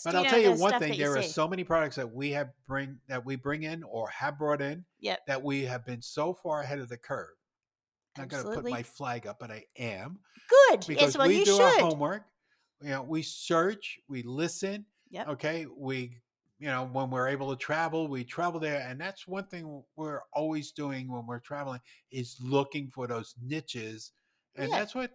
But I'll tell you one thing: there are so many products that we bring in or have brought in that we have been so far ahead of the curve. I'm not going to put my flag up, but I am. Good, because we do our homework. We search, we listen. Yep. Okay, we. When we're able to travel, we travel there. And that's one thing we're always doing when we're traveling is looking for those niches. And that's what,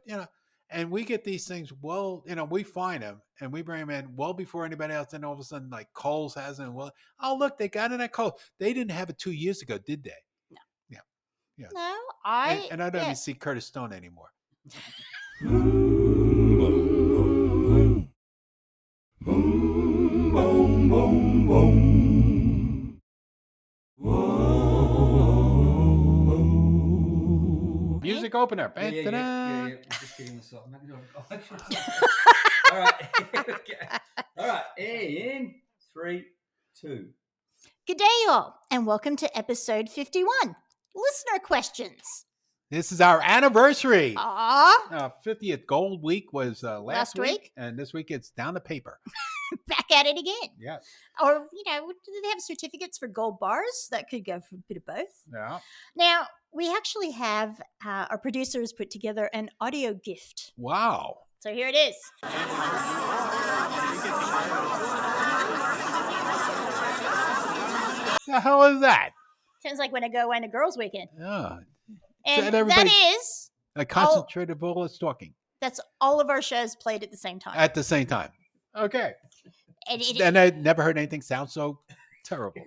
and we get these things, we find them and we bring them in well before anybody else. And all of a sudden, like Kohl's has them. Well, oh, look, they got it at Kohl's. They didn't have it 2 years ago, did they? No. Yeah. Yeah. No, and I don't even see Curtis Stone anymore. Music opener. Yeah. Just getting this up. All right. All right. In 3, 2. Gdayall, and welcome to episode 51. Listener questions. This is our anniversary. Aww. 50th Gold Week was last week. And this week it's down to paper. Back at it again. Yeah. Or, do they have certificates for gold bars? That could go for a bit of both. Yeah. Now, we actually have our producers put together an audio gift. Wow. So here it is. The hell is that? Sounds like when I go on a girls' weekend. Yeah. And that is a concentrated bolus talking. That's all of our shows played at the same time. At the same time. Okay. And I never heard anything sound so terrible.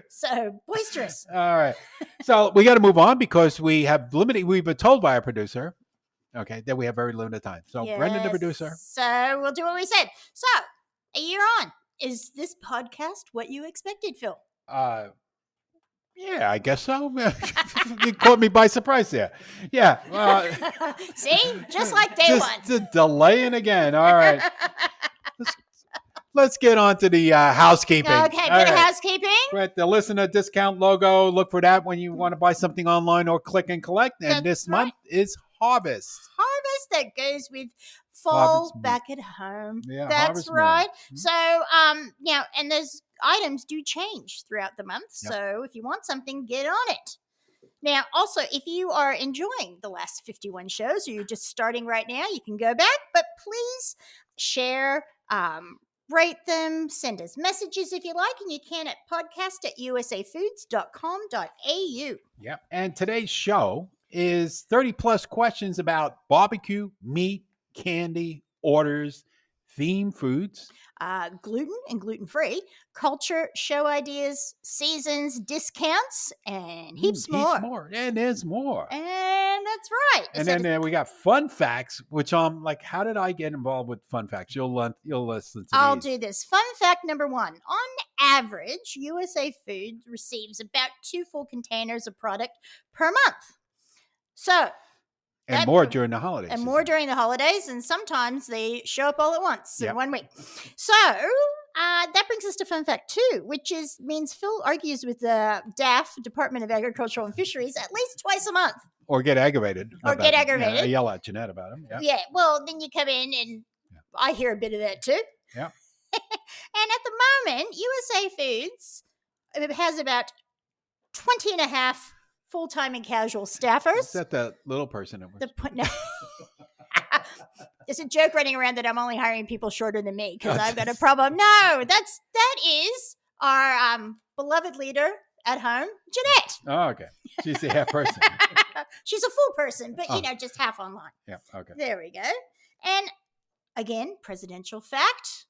So boisterous. All right. So we got to move on because we've been told by our producer, that we have very limited time. So yes. Brendan, the producer. So we'll do what we said. So a year on, is this podcast what you expected, Phil? Yeah, I guess so. You caught me by surprise there. Yeah. See? Just like day one. Just delaying again. All right. Let's get on to the housekeeping. Okay, bit of housekeeping. Right, the listener discount logo. Look for that when you want to buy something online or click and collect. And this month is Harvest. Harvest that goes with fall back at home. Yeah, that's right. Mm-hmm. So, and those items do change throughout the month. Yep. So if you want something, get on it. Now, also, if you are enjoying the last 51 shows or you're just starting right now, you can go back. But please share, rate them, send us messages if you like, and you can at podcast@usafoods.com.au. Yep. And today's show is 30 plus questions about barbecue, meat, candy, orders, theme foods, gluten and gluten-free, culture, show ideas, seasons, discounts, and heaps more. And there's more. And that's right. And then we got fun facts, which I'm like, how did I get involved with fun facts? You'll listen to I'll these. do this. Fun fact number 1. On average, USA Foods receives about 2 full containers of product per month. So... And more during the holidays. And more during the holidays, and sometimes they show up all at once in 1 week. So that brings us to fun fact 2, which means Phil argues with the DAF, Department of Agricultural and Fisheries, at least twice a month. Or get aggravated. I yell at Jeanette about him. Yeah, well, then you come in and I hear a bit of that too. Yeah. And at the moment, USA Foods has about 20 and a half full-time and casual staffers. Is that the little person? No. There's a joke running around that I'm only hiring people shorter than me because I've got a problem. No, that is our beloved leader at home, Jeanette. Oh, okay. She's the half person. She's a full person, but just half online. Yeah, okay. There we go. And again, presidential fact.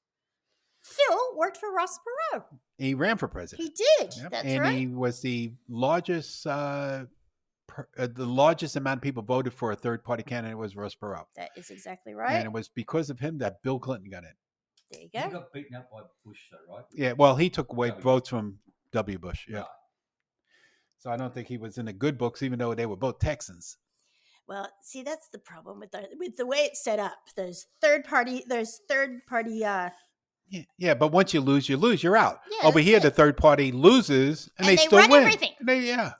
Phil worked for Ross Perot. He ran for president. He did. Yep. That's and right. And he was the largest amount of people voted for a third-party candidate was Ross Perot. That is exactly right. And it was because of him that Bill Clinton got in. There you go. He got beaten up by Bush, though, right? Yeah, well, he took away votes from W. Bush. Yeah. Right. So I don't think he was in the good books, even though they were both Texans. Well, see, that's the problem with the way it's set up. Those third party. Yeah, but once you lose, you're out. Yeah, over here, the third party loses, and they still run win. Everything.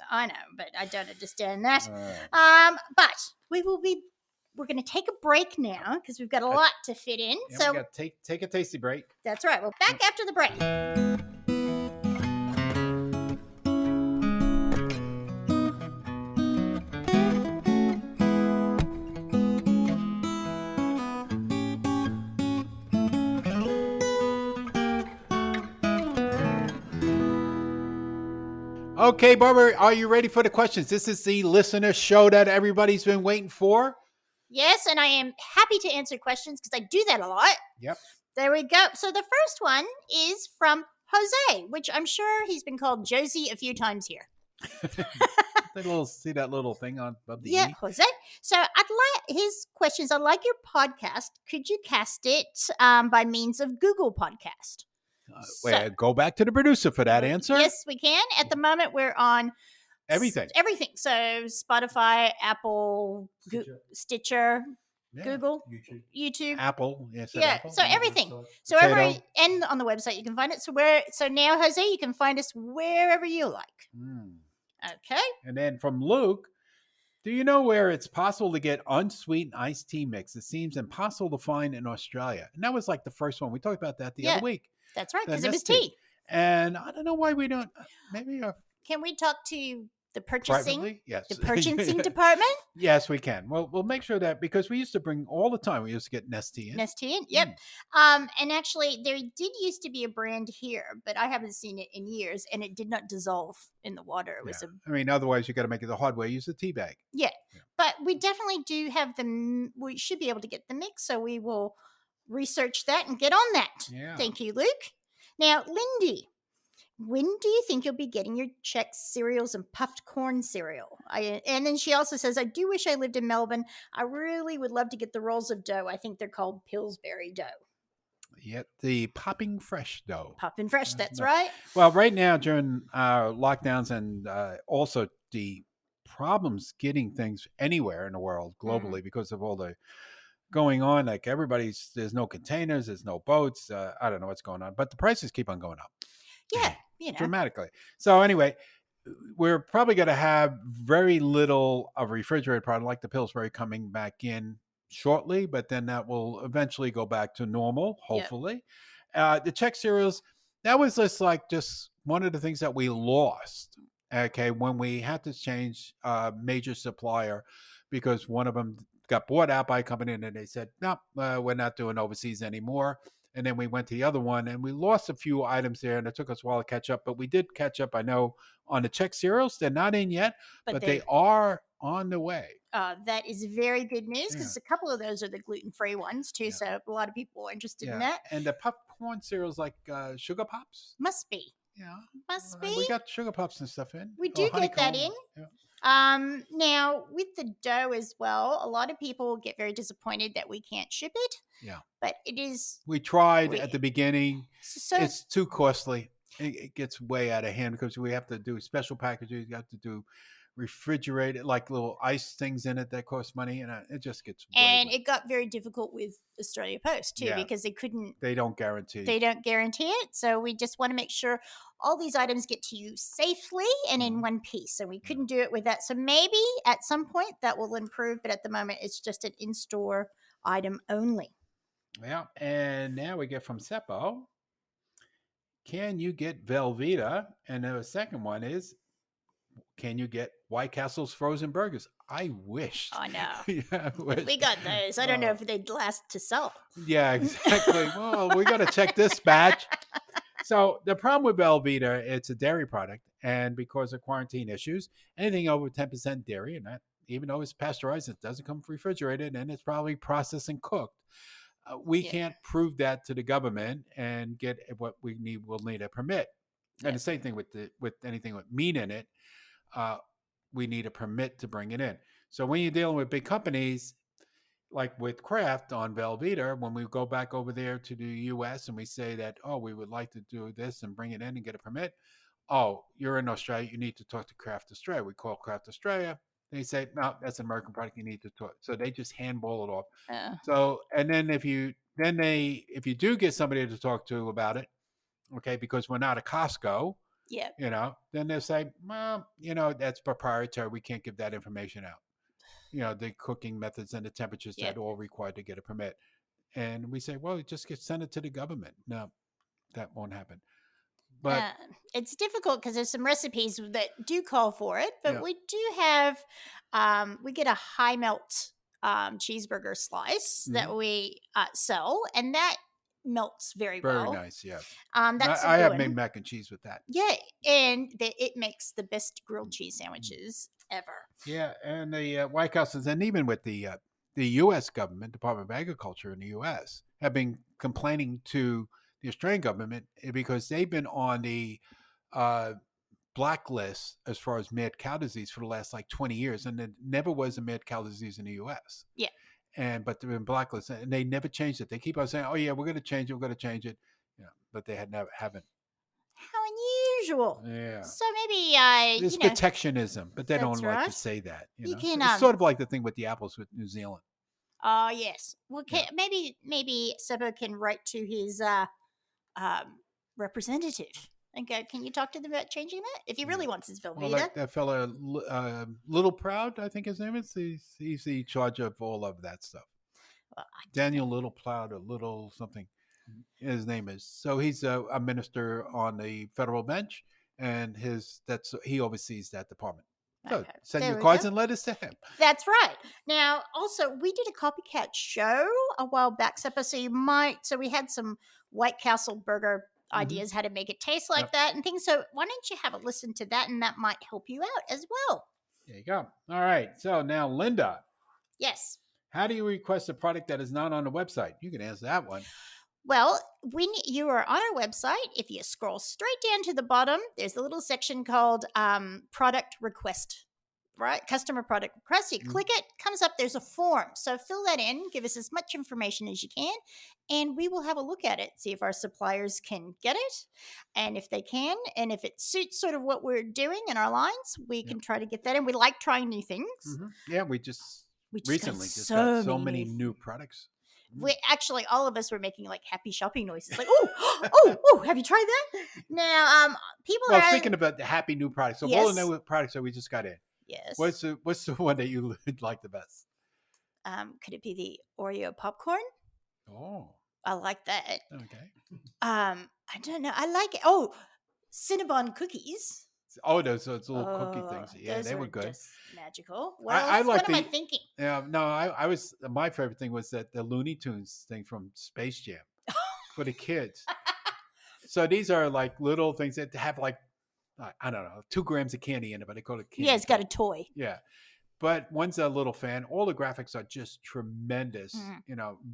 I know, but I don't understand that. Right. But we will be we're going to take a break now because we've got a lot to fit in. Yeah, So we got to take a tasty break. that's right. We're back after the break. Okay, Barbara, are you ready for the questions? This is the listener show that everybody's been waiting for. Yes, and I am happy to answer questions because I do that a lot. Yep. There we go. So the first one is from Jose, which I'm sure he's been called Josie a few times here. See that little thing on above the Yeah, E? Jose. So I'd like his questions. I like your podcast. Could you cast it by means of Google Podcast? Go back to the producer for that answer. Yes, we can. At the moment, we're on Everything. Everything. So Spotify, Apple, Stitcher, Yeah. Google, YouTube, Apple. Yes, yeah. Apple. So everything. So Potato. and on the website you can find it. So now, Jose, you can find us wherever you like. Okay. And then from Luke, do you know where it's possible to get unsweetened iced tea mix? It seems impossible to find in Australia. And that was like the first one. We talked about that the other week. That's right, The because it was Nestea. tea. And I don't know why we don't. Maybe Can we talk to the purchasing? privately? Yes. The purchasing department? Yes, we can. Well, we'll make sure that because we used to bring all the time. We used to get Nestea in. Nestea, yep. And actually, there did used to be a brand here, but I haven't seen it in years, and it did not dissolve in the water. It was I mean, otherwise you got to make it the hard way. Use a tea bag. Yeah, but we definitely do have the. We should be able to get the mix, so we will research that and get on that. Yeah. Thank you, Luke. Now, Lindy, when do you think you'll be getting your Chex cereals and puffed corn cereal? And then she also says, I do wish I lived in Melbourne. I really would love to get the rolls of dough. I think they're called Pillsbury dough. Yep, the popping fresh dough. Popping fresh, that's right. Well, right now during lockdowns and also the problems getting things anywhere in the world globally because of all the going on, like there's no containers, there's no boats. I don't know what's going on, but the prices keep on going up. Yeah, dramatically. So anyway, we're probably going to have very little of refrigerated product like the Pillsbury coming back in shortly, but then that will eventually go back to normal, hopefully. The Chex cereals, that was just one of the things that we lost, okay, when we had to change a major supplier because one of them got bought out by a company and then they said, no, we're not doing overseas anymore. And then we went to the other one and we lost a few items there and it took us a while to catch up, but we did catch up, I know, on the Chex cereals. They're not in yet, but they are on the way. That is very good news because a couple of those are the gluten-free ones too. So a lot of people are interested in that. And the popcorn cereals like Sugar Pops? Must be. Yeah. Must be. We got Sugar Pops and stuff in. We do get that in. Yeah. Now with the dough as well, a lot of people get very disappointed that we can't ship it. Yeah. But it is. We tried at the beginning. So it's too costly. It gets way out of hand because we have to do special packaging. You have to do refrigerated, like little ice things in it that cost money, and it just gets. And it got very difficult with Australia Post too because they couldn't. They don't guarantee. They don't guarantee it, so we just want to make sure all these items get to you safely and in one piece. And we couldn't do it with that. So maybe at some point that will improve, but at the moment it's just an in-store item only. Yeah, and now we get from Seppo. Can you get Velveeta? And the second one is, can you get White Castle's frozen burgers? I wish. I know. Yeah, I wish. We got those. I don't know if they'd last to sell. Yeah, exactly. Well, we got to check this batch. So the problem with Velveeta, it's a dairy product, and because of quarantine issues, anything over 10% dairy, and that even though it's pasteurized, it doesn't come refrigerated, and it's probably processed and cooked. We can't prove that to the government and get what we need. We'll need a permit. And the same thing with anything with meat in it. We need a permit to bring it in. So when you're dealing with big companies, like with Kraft on Velveeta, when we go back over there to the U.S. and we say that, we would like to do this and bring it in and get a permit. Oh, you're in Australia. You need to talk to Kraft Australia. We call Kraft Australia. They say, no, that's an American product. You need to talk. So they just handball it off. So, and then if you do get somebody to talk to about it, okay, because we're not a Costco, then they'll say, well, that's proprietary. We can't give that information out. the cooking methods and the temperatures Yep. that all required to get a permit. And we say, well, just send it to the government. No, that won't happen. But it's difficult because there's some recipes that do call for it, but Yeah. we do have, we get a high melt cheeseburger slice that we sell, and that melts very very well. nice, yes. That's a I good have one. made mac and cheese with that. Yeah, and it makes the best grilled cheese sandwiches ever. Yeah, and the White Houses, and even with the U.S. government, Department of Agriculture in the U.S., have been complaining to the Australian government because they've been on the blacklist as far as mad cow disease for the last like 20 years, and there never was a mad cow disease in the U.S. Yeah. But they've been blacklisted, and they never changed it. They keep on saying, "Oh yeah, we're going to change it. We're going to change it," but they haven't. How unusual! Yeah. So maybe It's protectionism, but they don't That's like right. to say that. You can, it's sort of like the thing with the apples with New Zealand. Oh yes. Well, maybe Sebo can write to his representative and go, can you talk to them about changing that? If he really wants his Velveeta. Well, that fella, Little Proud, I think his name is. He's in charge of all of that stuff. Well, Daniel Little Proud or Little something, his name is. So he's a minister on the federal bench, and he oversees that department. So Okay. send There your we cards go. and letters to him. That's right. Now, also, we did a copycat show a while back, Seppa, so we had some White Castle burger ideas, how to make it taste like Yep. that and things. So why don't you have a listen to that, and that might help you out as well. There you go. All right. So now, Linda, Yes. how do you request a product that is not on the website? You can answer that one. Well, when you are on our website, if you scroll straight down to the bottom, there's a little section called product request, right? Customer product request. You click it, comes up, there's a form. So fill that in, give us as much information as you can, and we will have a look at it, see if our suppliers can get it. And if they can, and if it suits sort of what we're doing in our lines, we can try to get that in. We like trying new things. Yeah, we just recently got got so many new products. We actually, all of us were making like happy shopping noises, like oh, have you tried that? Now, people Well, are speaking about the happy new products, so all the new products that we just got in. yes. What's the one that you like the best? Could it be the Oreo popcorn? Oh, I like that. okay. I don't know. I like it. Oh, Cinnabon cookies. Oh, those little cookie things. Yeah, those they were good. Just magical. What I else? like What am I thinking? Yeah, no, I was my favorite thing was that the Looney Tunes thing from Space Jam for the kids. So these are like little things that have like I don't know 2 grams of candy in it, but they call it candy. Yeah, it's got a toy. Yeah. But one's a little fan. All the graphics are just tremendous.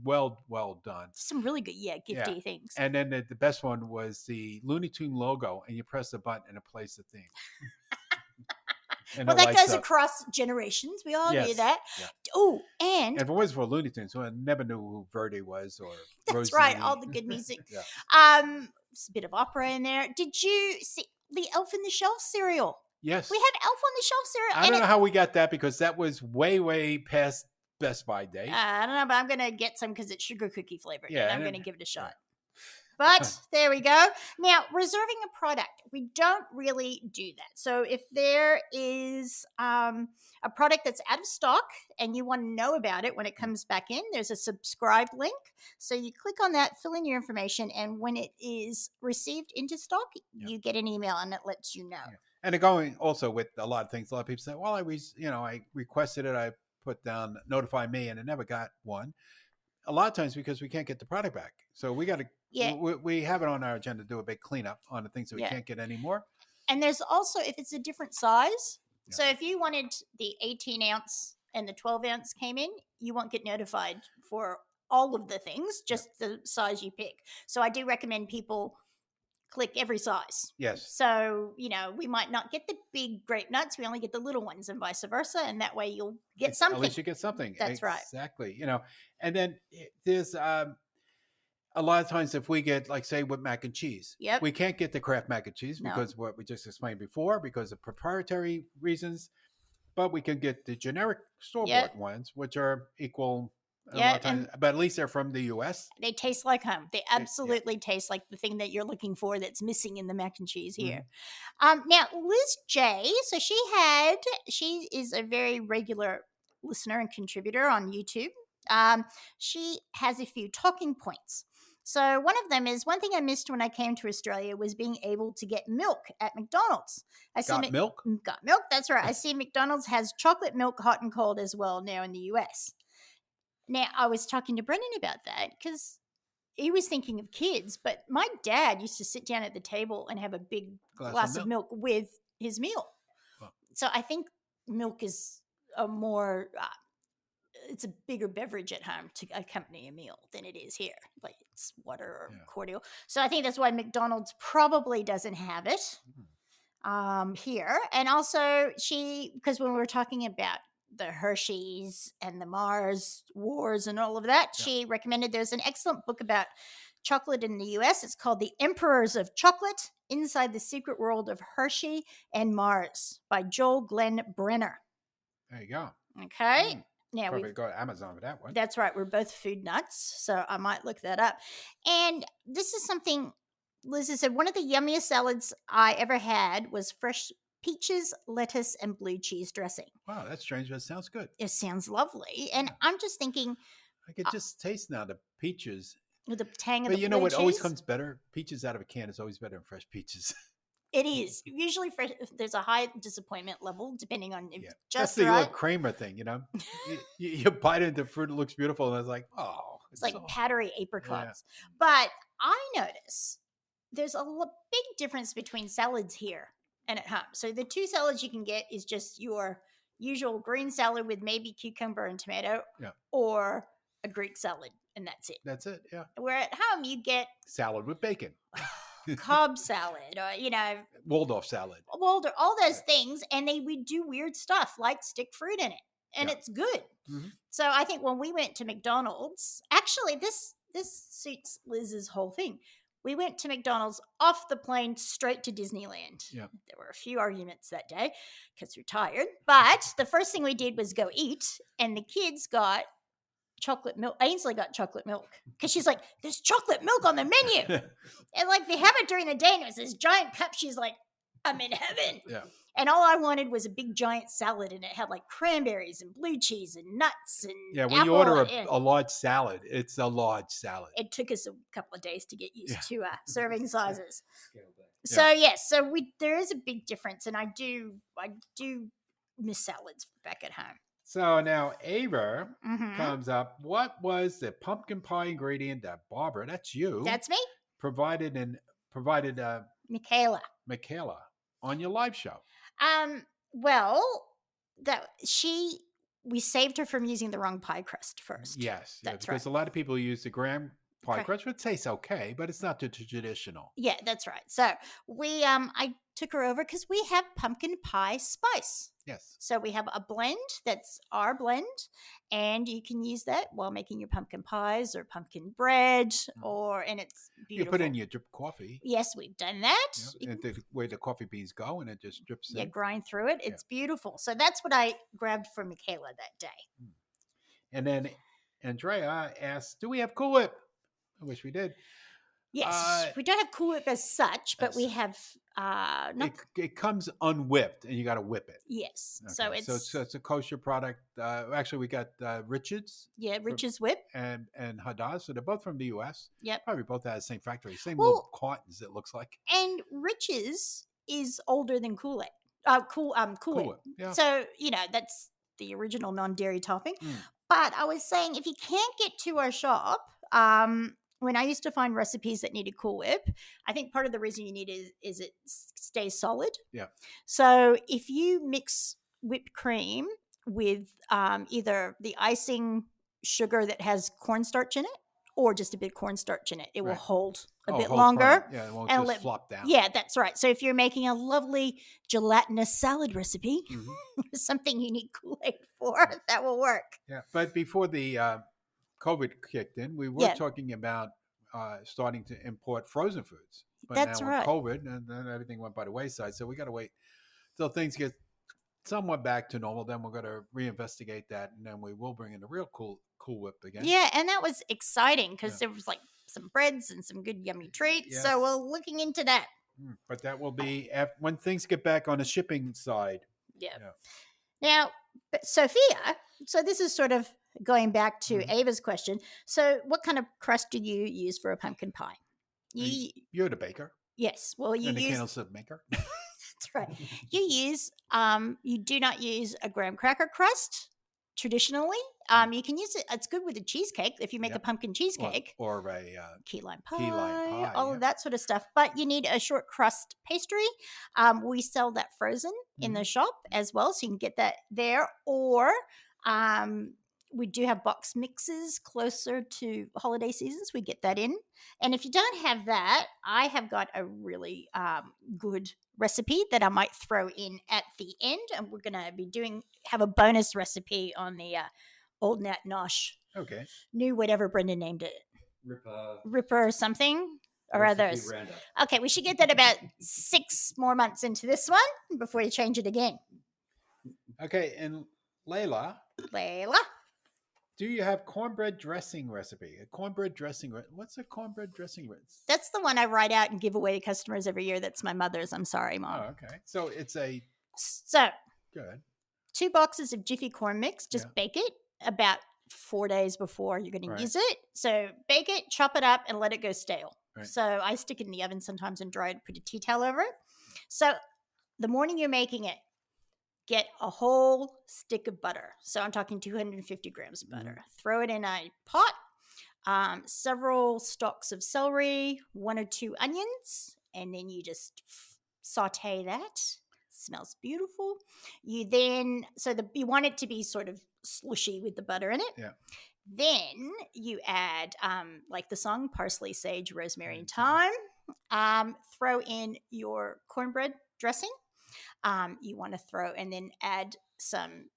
Well done. Some really good, gifty things. And then the best one was the Looney Tune logo, and you press the button and it plays the theme. Well, that goes across generations. We all do that. Yeah. Oh, and if it was for Looney Tunes, so I never knew who Verdi was or that's Rosie. right. All the good music. It's a bit of opera in there. Did you see the Elf in the Shelf cereal? Yes. We have Elf on the Shelf cereal. I don't know how we got that because that was way past Best Buy date. I don't know, but I'm going to get some because it's sugar cookie flavored. Yeah, and I'm going to give it a shot. But there we go. Now, reserving a product, we don't really do that. So if there is a product that's out of stock and you want to know about it when it comes back in, there's a subscribe link. So you click on that, fill in your information, and when it is received into stock, you get an email and it lets you know. Yeah. And going also with a lot of things, a lot of people say, well, I requested it, I put down notify me, and I never got one. A lot of times because we can't get the product back. So we got to, we have it on our agenda to do a big cleanup on the things that we can't get anymore. And there's also, if it's a different size, so if you wanted the 18 ounce and the 12 ounce came in, you won't get notified for all of the things, just the size you pick. So I do recommend people click every size. Yes. So, we might not get the big grape nuts. We only get the little ones and vice versa. And that way you'll get something. At least you get something. That's right. Exactly. And then there's a lot of times if we get, like, say, with mac and cheese, we can't get the Kraft mac and cheese because what we just explained before, because of proprietary reasons, but we can get the generic store-bought ones, which are equal. But at least they're from the U.S. They taste like home. They absolutely taste like the thing that you're looking for that's missing in the mac and cheese here. Now, Liz J, so she is a very regular listener and contributor on YouTube. She has a few talking points. So one of them is, one thing I missed when I came to Australia was being able to get milk at McDonald's. I see Got milk? Got milk. That's right. I see McDonald's has chocolate milk, hot and cold as well now in the US. Now I was talking to Brendan about that because he was thinking of kids, but my dad used to sit down at the table and have a big glass of milk with his meal. Wow. So I think milk is a more it's a bigger beverage at home to accompany a meal than it is here. Like it's water or cordial. So I think that's why McDonald's probably doesn't have it here. And also because when we were talking about the Hershey's and the Mars wars and all of that, she recommended there's an excellent book about chocolate in the US. It's called The Emperors of Chocolate: Inside the Secret World of Hershey and Mars by Joel Glenn Brenner. There you go. Okay. Now probably go to Amazon for that one. That's right. We're both food nuts, so I might look that up. And this is something Liz has said. One of the yummiest salads I ever had was fresh peaches, lettuce, and blue cheese dressing. Wow, that's strange, but it sounds good. It sounds lovely. And I'm just thinking, I could just taste now the peaches. With the tang of but the you know blue what cheese? always comes better? Peaches out of a can is always better than fresh peaches. It is. Usually there's a high disappointment level depending on if That's just the right. little Kramer thing, you know? you bite into fruit, it looks beautiful, and it's like, oh. It's like so... powdery apricots. Yeah. But I notice there's a big difference between salads here and at home. So the two salads you can get is just your usual green salad with maybe cucumber and tomato or a Greek salad, and that's it. That's it, yeah. Where at home you get salad with bacon. Cobb salad, or Waldorf salad, all those things, and they would do weird stuff like stick fruit in it, and it's good. Mm-hmm. So I think when we went to McDonald's, actually this suits Liz's whole thing. We went to McDonald's off the plane straight to Disneyland. Yeah. There were a few arguments that day because we're tired, but the first thing we did was go eat, and the kids got chocolate milk. Ainsley got chocolate milk because she's like, there's chocolate milk on the menu. And like they have it during the day and it was this giant cup. She's like, I'm in heaven. Yeah. And all I wanted was a big giant salad, and it had like cranberries and blue cheese and nuts and when you order a large salad, it's a large salad. It took us a couple of days to get used to serving sizes. So so there is a big difference, and I do miss salads back at home. So now Ava comes up. What was the pumpkin pie ingredient that Barbara, that's you. That's me. Provided Michaela on your live show. Well, we saved her from using the wrong pie crust first. Yes, that's because a lot of people use the graham pie crust, which tastes okay, but it's not the traditional. Yeah, that's right. So I took her over because we have pumpkin pie spice. Yes. So we have a blend that's our blend, and you can use that while making your pumpkin pies or pumpkin bread, and it's beautiful. You put in your drip coffee. Yes, we've done that. Yeah. And the way the coffee beans go, and it just drips in. Yeah, grind through it. It's beautiful. So that's what I grabbed from Michaela that day. And then Andrea asked, do we have Cool Whip? I wish we did. Yes, we don't have Cool Whip as such, but we have it comes unwhipped, and you got to whip it. Yes, okay. so it's a kosher product. Actually, we got Richards. Yeah, Richards Whip and Hadass. So they're both from the U.S. Yep, probably both out of the same factory, same little cartons. It looks like. And Richards is older than Kool-Aid. Cool Whip. Yeah. So that's the original non-dairy topping. But I was saying, if you can't get to our shop, when I used to find recipes that needed Cool Whip, I think part of the reason you need it is it stays solid. Yeah. So if you mix whipped cream with either the icing sugar that has cornstarch in it, or just a bit of cornstarch in it, it will hold a bit longer. Firm. Yeah, it won't just flop down. Yeah, that's right. So if you're making a lovely gelatinous salad recipe, something you need Kool-Aid for, that will work. Yeah, but before the COVID kicked in, we were talking about starting to import frozen foods. But that's now right. with COVID, and then everything went by the wayside. So we got to wait till things get somewhat back to normal. Then we're going to reinvestigate that, and then we will bring in the real Cool Whip again. Yeah, and that was exciting because there was like some breads and some good yummy treats. Yes. So we're looking into that. But that will be when things get back on the shipping side. Yeah. Now, but Sophia, so this is sort of going back to Mhm. Ava's question. So, what kind of crust do you use for a pumpkin pie? You're the baker Yes. Well, you and the use candlestick maker. that's right. You do not use a graham cracker crust traditionally. You can use it. It's good with a cheesecake if you make a Yep. pumpkin cheesecake. Or a Key lime key lime pie, pie. all Yeah. of that sort of stuff. But you need a short crust pastry. We sell that frozen in the shop as well, so you can get that there. Or we do have box mixes closer to holiday seasons. We get that in. And if you don't have that, I have got a really good recipe that I might throw in at the end. And we're going to be have a bonus recipe on the Old Nat Nosh. Okay. New whatever Brendan named it. Ripper. Ripper or something, or Recipe others. Roundup. Okay, we should get that about 6 more months into this one before you change it again. Okay, and Layla, do you have cornbread dressing recipe? A cornbread dressing. What's a cornbread dressing recipe? That's the one I write out and give away to customers every year. That's my mother's. I'm sorry, Mom. Oh, okay. So it's a So good. 2 boxes of Jiffy corn mix. Just Yeah. bake it about 4 days before you're going Right. to use it. So bake it, chop it up, and let it go stale. Right. So I stick it in the oven sometimes and dry it, put a tea towel over it. So the morning you're making it, get a whole stick of butter. So I'm talking 250 grams of butter. Throw it in a pot, several stalks of celery, 1 or 2 onions, and then you just saute that. Smells beautiful. You want it to be sort of slushy with the butter in it. Yeah. Then you add, like the song, parsley, sage, rosemary, and thyme. Throw in your cornbread dressing. You want to throw and then add some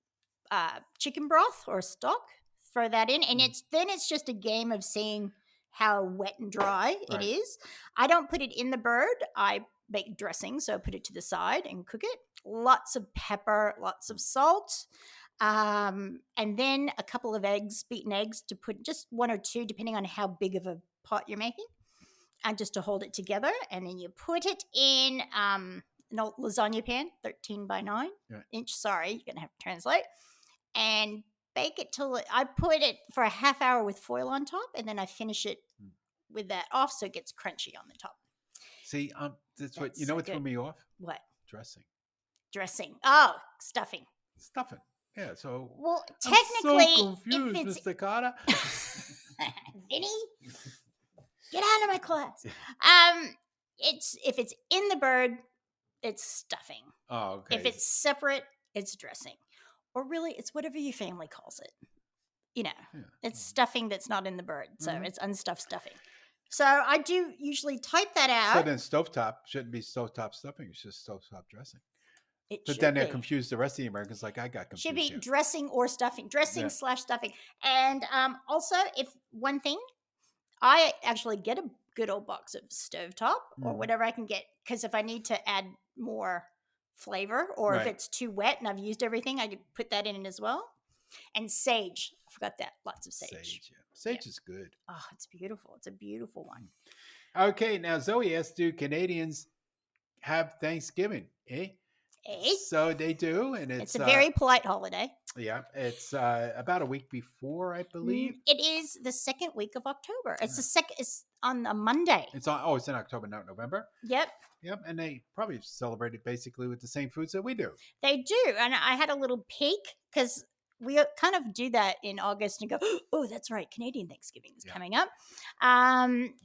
chicken broth or stock. Throw that in, and it's just a game of seeing how wet and dry it is. I don't put it in the bird. I make dressing, so I put it to the side and cook it. Lots of pepper, lots of salt, and then a couple of eggs, beaten eggs, to put just 1 or 2, depending on how big of a pot you're making, and just to hold it together. And then you put it in an old lasagna pan, 13 by 9 inch. Sorry, you're gonna have to translate. And bake it till I put it for a half hour with foil on top, and then I finish it with that off, so it gets crunchy on the top. See, that's what you know. so What threw good. me off? What? Dressing. Oh, stuffing. Stuffing. Yeah. So. Well, I'm technically, so confused, if it's Mr. Carter. Vinny, get out of my class. If it's in the bird, it's stuffing. Oh, okay. If it's separate, it's dressing. Or really, it's whatever your family calls it. It's stuffing that's not in the bird. So it's unstuffed stuffing. So I do usually type that out. So then stovetop shouldn't be stovetop stuffing. It's just stovetop dressing. But then they're confused. The rest of the Americans, like I got confused. Should be dressing or stuffing. Dressing / stuffing. And also, if one thing, I actually get a good old box of stovetop or whatever I can get. Because if I need to add more flavor, or if it's too wet and I've used everything, I could put that in as well. And sage, I forgot that. Lots of sage. Sage is good. Oh, it's beautiful. It's a beautiful one. Okay, now Zoe asks, do Canadians have Thanksgiving? So they do, and it's a very polite holiday. Yeah, it's about a week before, I believe. It is the second week of October. It's It's on a Monday. It's in October, not November. Yep. And they probably celebrate it basically with the same foods that we do. They do, and I had a little peek because we kind of do that in August and go, oh, that's right, Canadian Thanksgiving is coming up.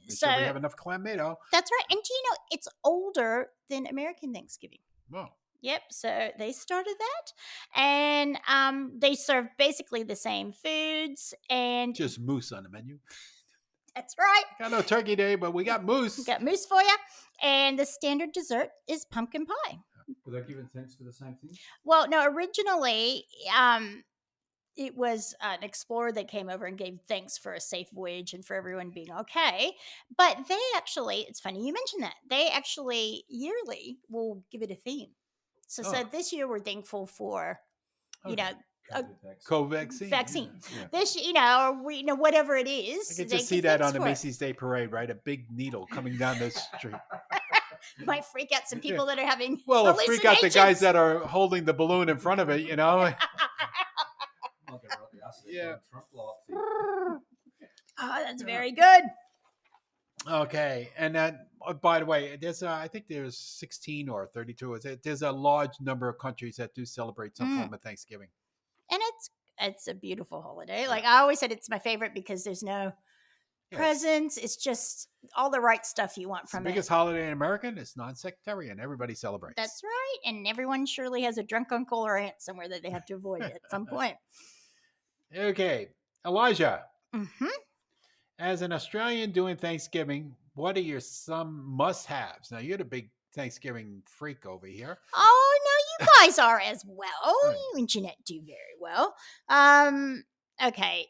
So we have enough clamato. That's right, and do you know it's older than American Thanksgiving? Wow. Yep, so they started that, and they serve basically the same foods and just moose on the menu. That's right. Got no turkey day, but we got moose. We got moose for you, and the standard dessert is pumpkin pie. Were they given thanks for the same thing? Well, no, originally it was an explorer that came over and gave thanks for a safe voyage and for everyone being okay. But they actually, it's funny you mentioned that, they actually yearly will give it a theme. So this year we're thankful for, COVID vaccine. This, or whatever it is. I can just see that on the Macy's Day Parade, right? A big needle coming down the street. Might freak out some people that are having it'll freak out the guys that are holding the balloon in front of it, Yeah. Trump laughs. Oh, that's very good. Okay, and then by the way, there's I think there's 16 or 32. There's a large number of countries that do celebrate some form of Thanksgiving. And it's a beautiful holiday. Yeah. Like I always said, it's my favorite because there's no Yes. presents. It's just all the right stuff you want It's the from biggest it. holiday in America. And it's non-sectarian. Everybody celebrates. That's right. And everyone surely has a drunk uncle or aunt somewhere that they have to avoid at some point. Okay, Elijah. Mm-hmm. As an Australian doing Thanksgiving, what are your some must-haves? Now you're the big Thanksgiving freak over here. Oh no, you guys are as well. You and Jeanette do very well. Okay.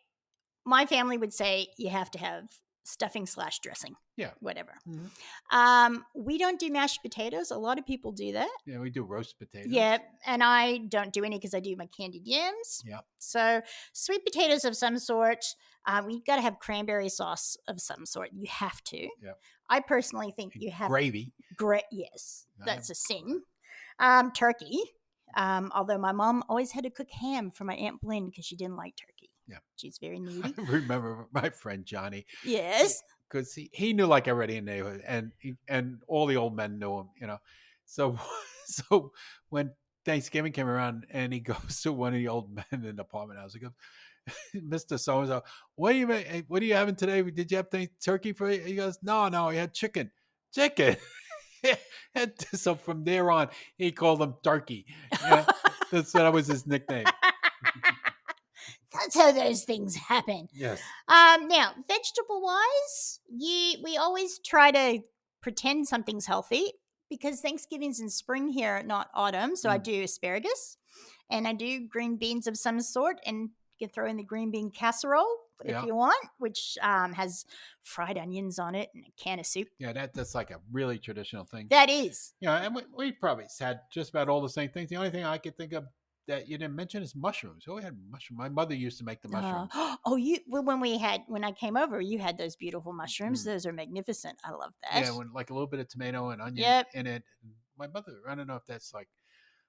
My family would say you have to have stuffing / dressing. Yeah. Whatever. Mm-hmm. We don't do mashed potatoes. A lot of people do that. Yeah, we do roast potatoes. Yeah, and I don't do any because I do my candied yams. Yeah. So sweet potatoes of some sort. We've got to have cranberry sauce of some sort. You have to. Yeah. I personally think you have gravy. Yes, I that's have a sin. Turkey. Although my mom always had to cook ham for my Aunt Blynn because she didn't like turkey. Yeah. She's very needy. I remember my friend Johnny. Yes. Because he knew like everybody in the neighborhood, and all the old men knew him, So when Thanksgiving came around, and he goes to one of the old men in the apartment house, he goes, "Mr. So and So, what are you having today? Did you have turkey for you?" He goes, "No, I had chicken." And so from there on, he called him Turkey. Yeah, that was his nickname. That's how those things happen. Yes. Now, vegetable wise, we always try to pretend something's healthy because Thanksgiving's in spring here, not autumn. So I do asparagus and I do green beans of some sort, and you can throw in the green bean casserole if you want, which has fried onions on it and a can of soup. Yeah, that's like a really traditional thing. That is. Yeah, and we probably had just about all the same things. The only thing I could think of that you didn't mention is mushrooms. Oh, we had mushrooms. My mother used to make the mushrooms. When I came over, you had those beautiful mushrooms. Those are magnificent. I love that. Yeah, like a little bit of tomato and onion in it. My mother, I don't know if that's like,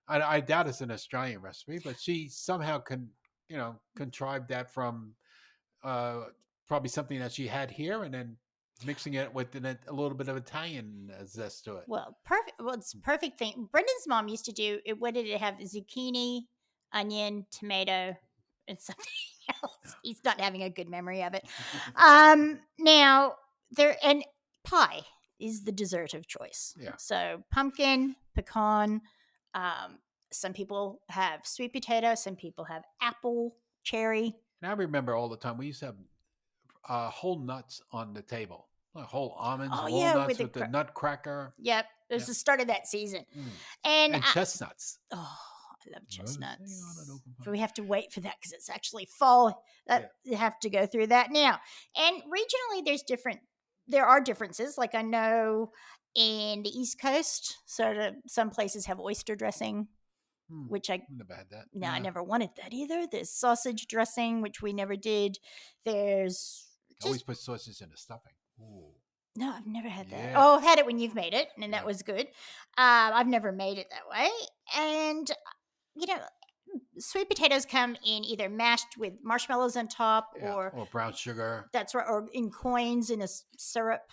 I doubt it's an Australian recipe, but she somehow contrived that from probably something that she had here, and then mixing it with a little bit of Italian zest to it. Well, perfect. Well, it's a perfect thing. Brendan's mom used to do it. What did it have? Zucchini, onion, tomato, and something else. He's not having a good memory of it. Now and pie is the dessert of choice. Yeah. So pumpkin, pecan. Some people have sweet potato. Some people have apple, cherry. And I remember all the time we used to have whole nuts on the table. Like whole almonds, walnuts with the nutcracker. Yep. It was the start of that season. And chestnuts. Oh, I love chestnuts. So we have to wait for that because it's actually fall. You have to go through that now. And regionally, there are differences. Like I know in the East Coast, some places have oyster dressing, which I never had that. No, I never wanted that either. There's sausage dressing, which we never did. There's always put sausage in the stuffing. Ooh. No, I've never had that. Yeah. Oh, I've had it when you've made it, and that was good. I've never made it that way. And, sweet potatoes come in either mashed with marshmallows on top or brown sugar. That's right. Or in coins in a syrup,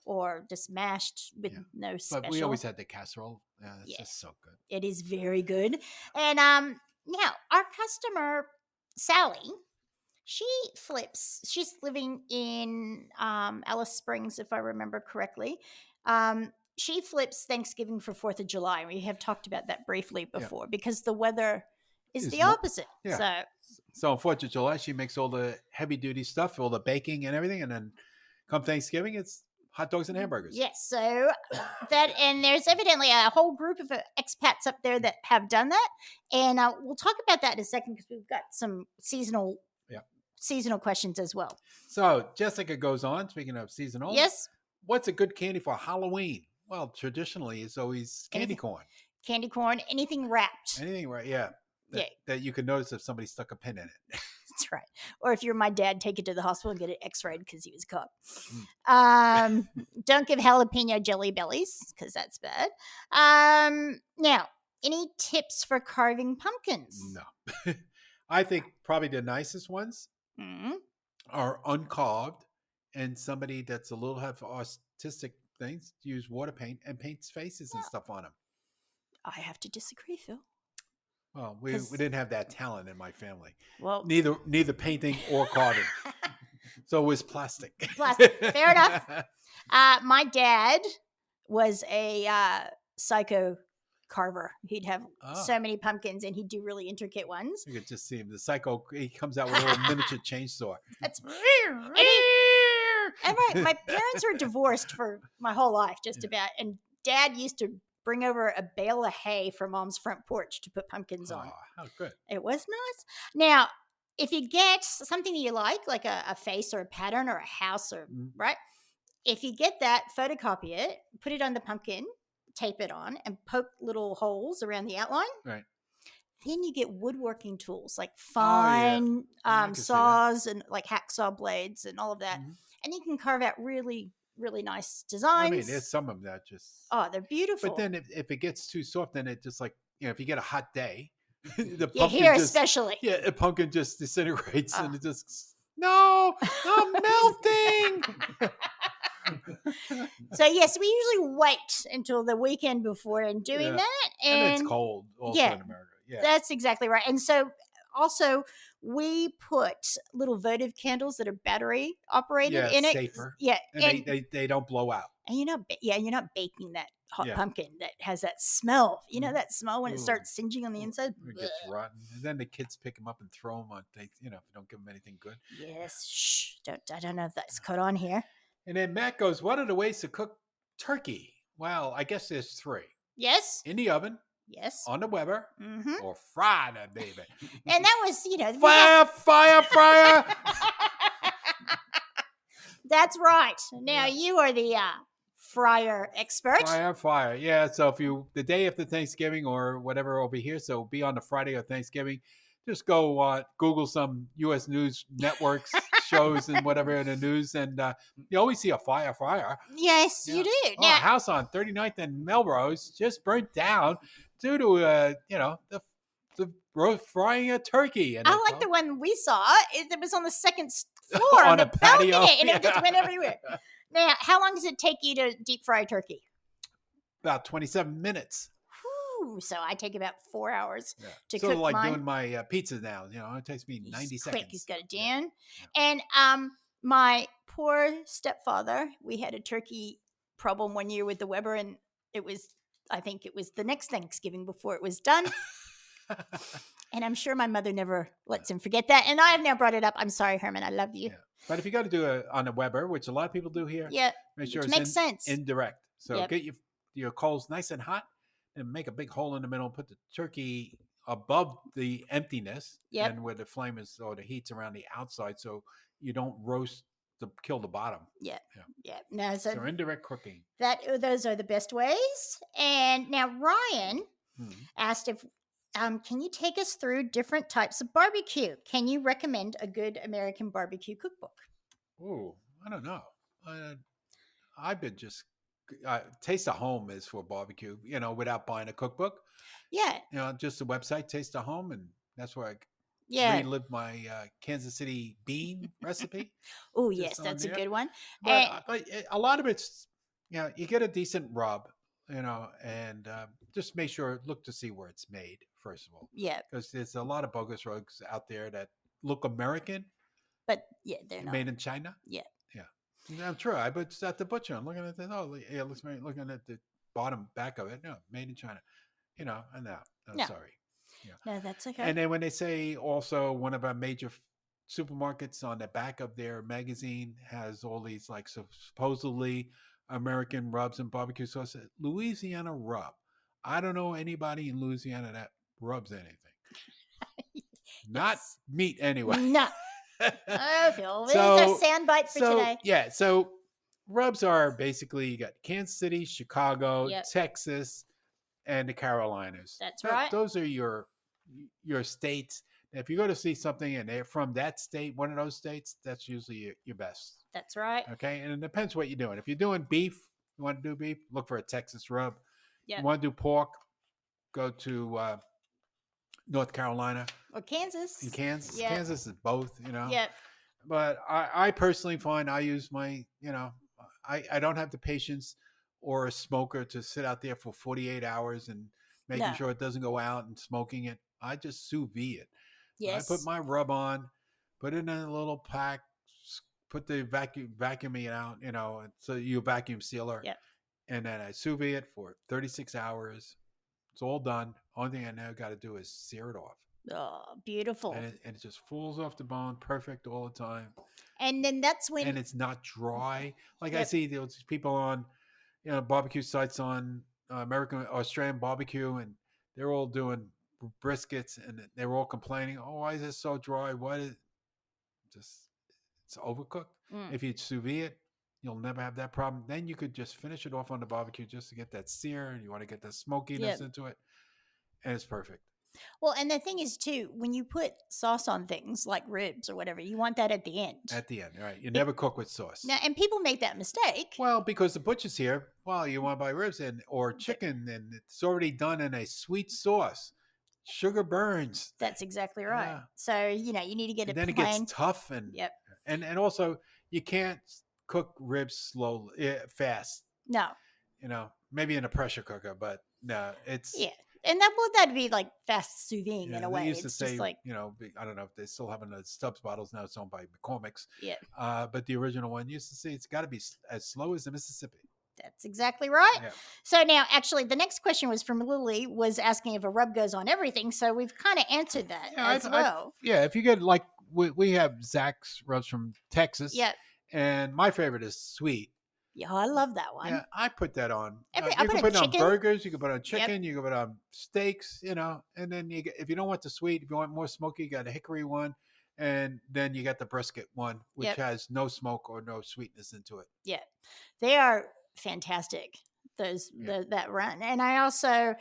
or just mashed with no special. But we always had the casserole. Yeah, it's just so good. It is very good. And now our customer, Sally, she's living in Alice Springs, if I remember correctly. She flips Thanksgiving for 4th of July. We have talked about that briefly before because the weather is the opposite. Yeah. So on 4th of July, she makes all the heavy duty stuff, all the baking and everything. And then come Thanksgiving, it's hot dogs and hamburgers. Yes. So and there's evidently a whole group of expats up there that have done that. And we'll talk about that in a second because we've got some seasonal questions as well. So Jessica goes on, speaking of seasonal. Yes. What's a good candy for Halloween? Well, traditionally it's always candy corn. Candy corn, anything wrapped. Anything right, that you can notice if somebody stuck a pin in it. That's right. Or if you're my dad, take it to the hospital and get it x-rayed because he was caught. Don't give jalapeno jelly bellies because that's bad. Now, any tips for carving pumpkins? No. I think probably the nicest ones Mm. are uncarved, and somebody that's a little have artistic things use water paint and paints faces and stuff on them. I have to disagree, Phil. Well, we 'Cause- didn't have that talent in my family. Well, Neither painting or carving. So it was plastic. Plastic. Fair enough. My dad was a psycho carver. He'd have so many pumpkins, and he'd do really intricate ones. You could just see him. The psycho, he comes out with a little miniature chainsaw. That's and my parents were divorced for my whole life, just about. And Dad used to bring over a bale of hay from Mom's front porch to put pumpkins on. Oh, how good. It was nice. Now, if you get something that you like a face or a pattern or a house, or right, if you get that, photocopy it, put it on the pumpkin, tape it on, and poke little holes around the outline. Right. Then you get woodworking tools like fine saws and like hacksaw blades and all of that. And you can carve out really, really nice designs. I mean, there's some of them that just... Oh, they're beautiful. But then if it gets too soft, then it just like, if you get a hot day, the yeah, pumpkin here just, especially. Yeah, the pumpkin just disintegrates and it just... No, I'm melting. So yes, we usually wait until the weekend before doing that, and it's cold also in America. Yeah, that's exactly right. And so also we put little votive candles that are battery operated in it. Safer. Yeah, and they don't blow out. And you're not baking that hot pumpkin that has that smell. You know that smell when it starts singeing on the inside. It gets rotten, and then the kids pick them up and throw them on things. If you don't give them anything good. Yes, shh. I don't know if that's caught on here. And then Matt goes, "What are the ways to cook turkey?" Well, I guess there's 3. Yes. In the oven. Yes. On the Weber. Or fry that baby. And that was, fire. That's right. Now you are the fryer expert. Fire. Yeah. So if the day after Thanksgiving or whatever over here, so be on the Friday of Thanksgiving, just go Google some U.S. news networks shows and whatever in the news, and you always see a fire. Yes, you do. Now, a house on 39th and Melrose just burnt down due to the frying a turkey. And I like the one we saw. It was on the second floor on the a patio, balcony, and it just went everywhere. Now, how long does it take you to deep fry turkey? About 27 minutes. So I take about 4 hours to sort cook of like mine. doing my pizzas now. It takes me 90 seconds. Quick, he's got it down. Yeah. And my poor stepfather, we had a turkey problem one year with the Weber, and I think it was the next Thanksgiving before it was done. And I'm sure my mother never lets him forget that. And I have now brought it up. I'm sorry, Herman. I love you. Yeah. But if you got to do it on a Weber, which a lot of people do here, make sure makes sense. Indirect. So get your coals nice and hot, and make a big hole in the middle. Put the turkey above the emptiness, and where the flame is, or the heat's around the outside, so you don't kill the bottom. Yeah. No, so indirect cooking. Those are the best ways. And now Ryan asked if can you take us through different types of barbecue? Can you recommend a good American barbecue cookbook? Oh, I don't know. I've been just Taste of Home is for barbecue, without buying a cookbook. Yeah. Just the website, Taste of Home, and that's where I relive my Kansas City bean recipe. Oh, yes, that's a good one. But a lot of it's, you get a decent rub, and just make sure, look to see where it's made, first of all. Yeah. Because there's a lot of bogus rugs out there that look American. But, they're not. Made in China. Yeah. I'm true. I was at the butcher. I'm looking at this. Oh, yeah, looking at the back of it. No, made in China. And no, sorry. No, that's okay. And then when they say also one of our major supermarkets on the back of their magazine has all these like supposedly American rubs and barbecue sauce, Louisiana rub. I don't know anybody in Louisiana that rubs anything. Not meat anyway. No. Oh, Phil, this is our soundbite for today. Yeah, so rubs are basically, you got Kansas City, Chicago, Texas, and the Carolinas. That's right. Those are your states. If you go to see something and they're from that state, one of those states, that's usually your best. That's right. Okay, and it depends what you're doing. If you're doing beef, you want to do beef, look for a Texas rub. You want to do pork, go to North Carolina, Or Kansas. in Kansas. Yep. Kansas is both, Yep. But I personally find I use my, I don't have the patience or a smoker to sit out there for 48 hours and making No. sure it doesn't go out and smoking it. I just sous vide it. I put Yes. my rub on, put it in a little pack, put the vacuum it out, so you vacuum sealer, Yep. and then I sous vide it for 36 hours. It's all done. Only thing I now got to do is sear it off, Oh, beautiful. and it just falls off the bone, perfect all the time, And then that's when. and it's not dry. Like I Yep. see those people on, barbecue sites on American Australian barbecue, and they're all doing briskets, and they're all complaining, "Oh, why is it so dry? Why is just it's overcooked?" Mm. If you sous vide it, you'll never have that problem. Then you could just finish it off on the barbecue just to get that sear, and you want to get that smokiness Yep. into it, and it's perfect. Well, and the thing is too, when you put sauce on things like ribs or whatever, you want that at the end. At the end, right? You never cook with sauce. Now, and people make that mistake. Well, because the butcher's here, well, you want to buy ribs or chicken, and it's already done in a sweet sauce. Sugar burns. That's exactly right. Yeah. So you need to get And it then it plain. gets tough, and Yep. and also you can't cook ribs slowly, fast. No. Maybe in a pressure cooker, but no, it's Yeah. And that'd be like fast sous vide in a They way. used to It's say, just like I don't know if they still have the Stubbs bottles now. It's owned by McCormick's. yeah. But the original one used to say it's got to be as slow as the Mississippi. That's exactly right. Yeah. So now, actually, the next question was from Lily, was asking if a rub goes on everything. So we've kind of answered that as well. If you get like we have Zach's rubs from Texas. Yep. And my favorite is sweet. Yeah, I love that one. Yeah, I put that on. I You put can it put it on chicken. burgers. You can put it on chicken. You can put it on steaks. And then if you don't want the sweet, if you want more smoky, you got a hickory one, and then you got the brisket one, which has no smoke or no sweetness into it. Yeah, they are fantastic. That run, and I also.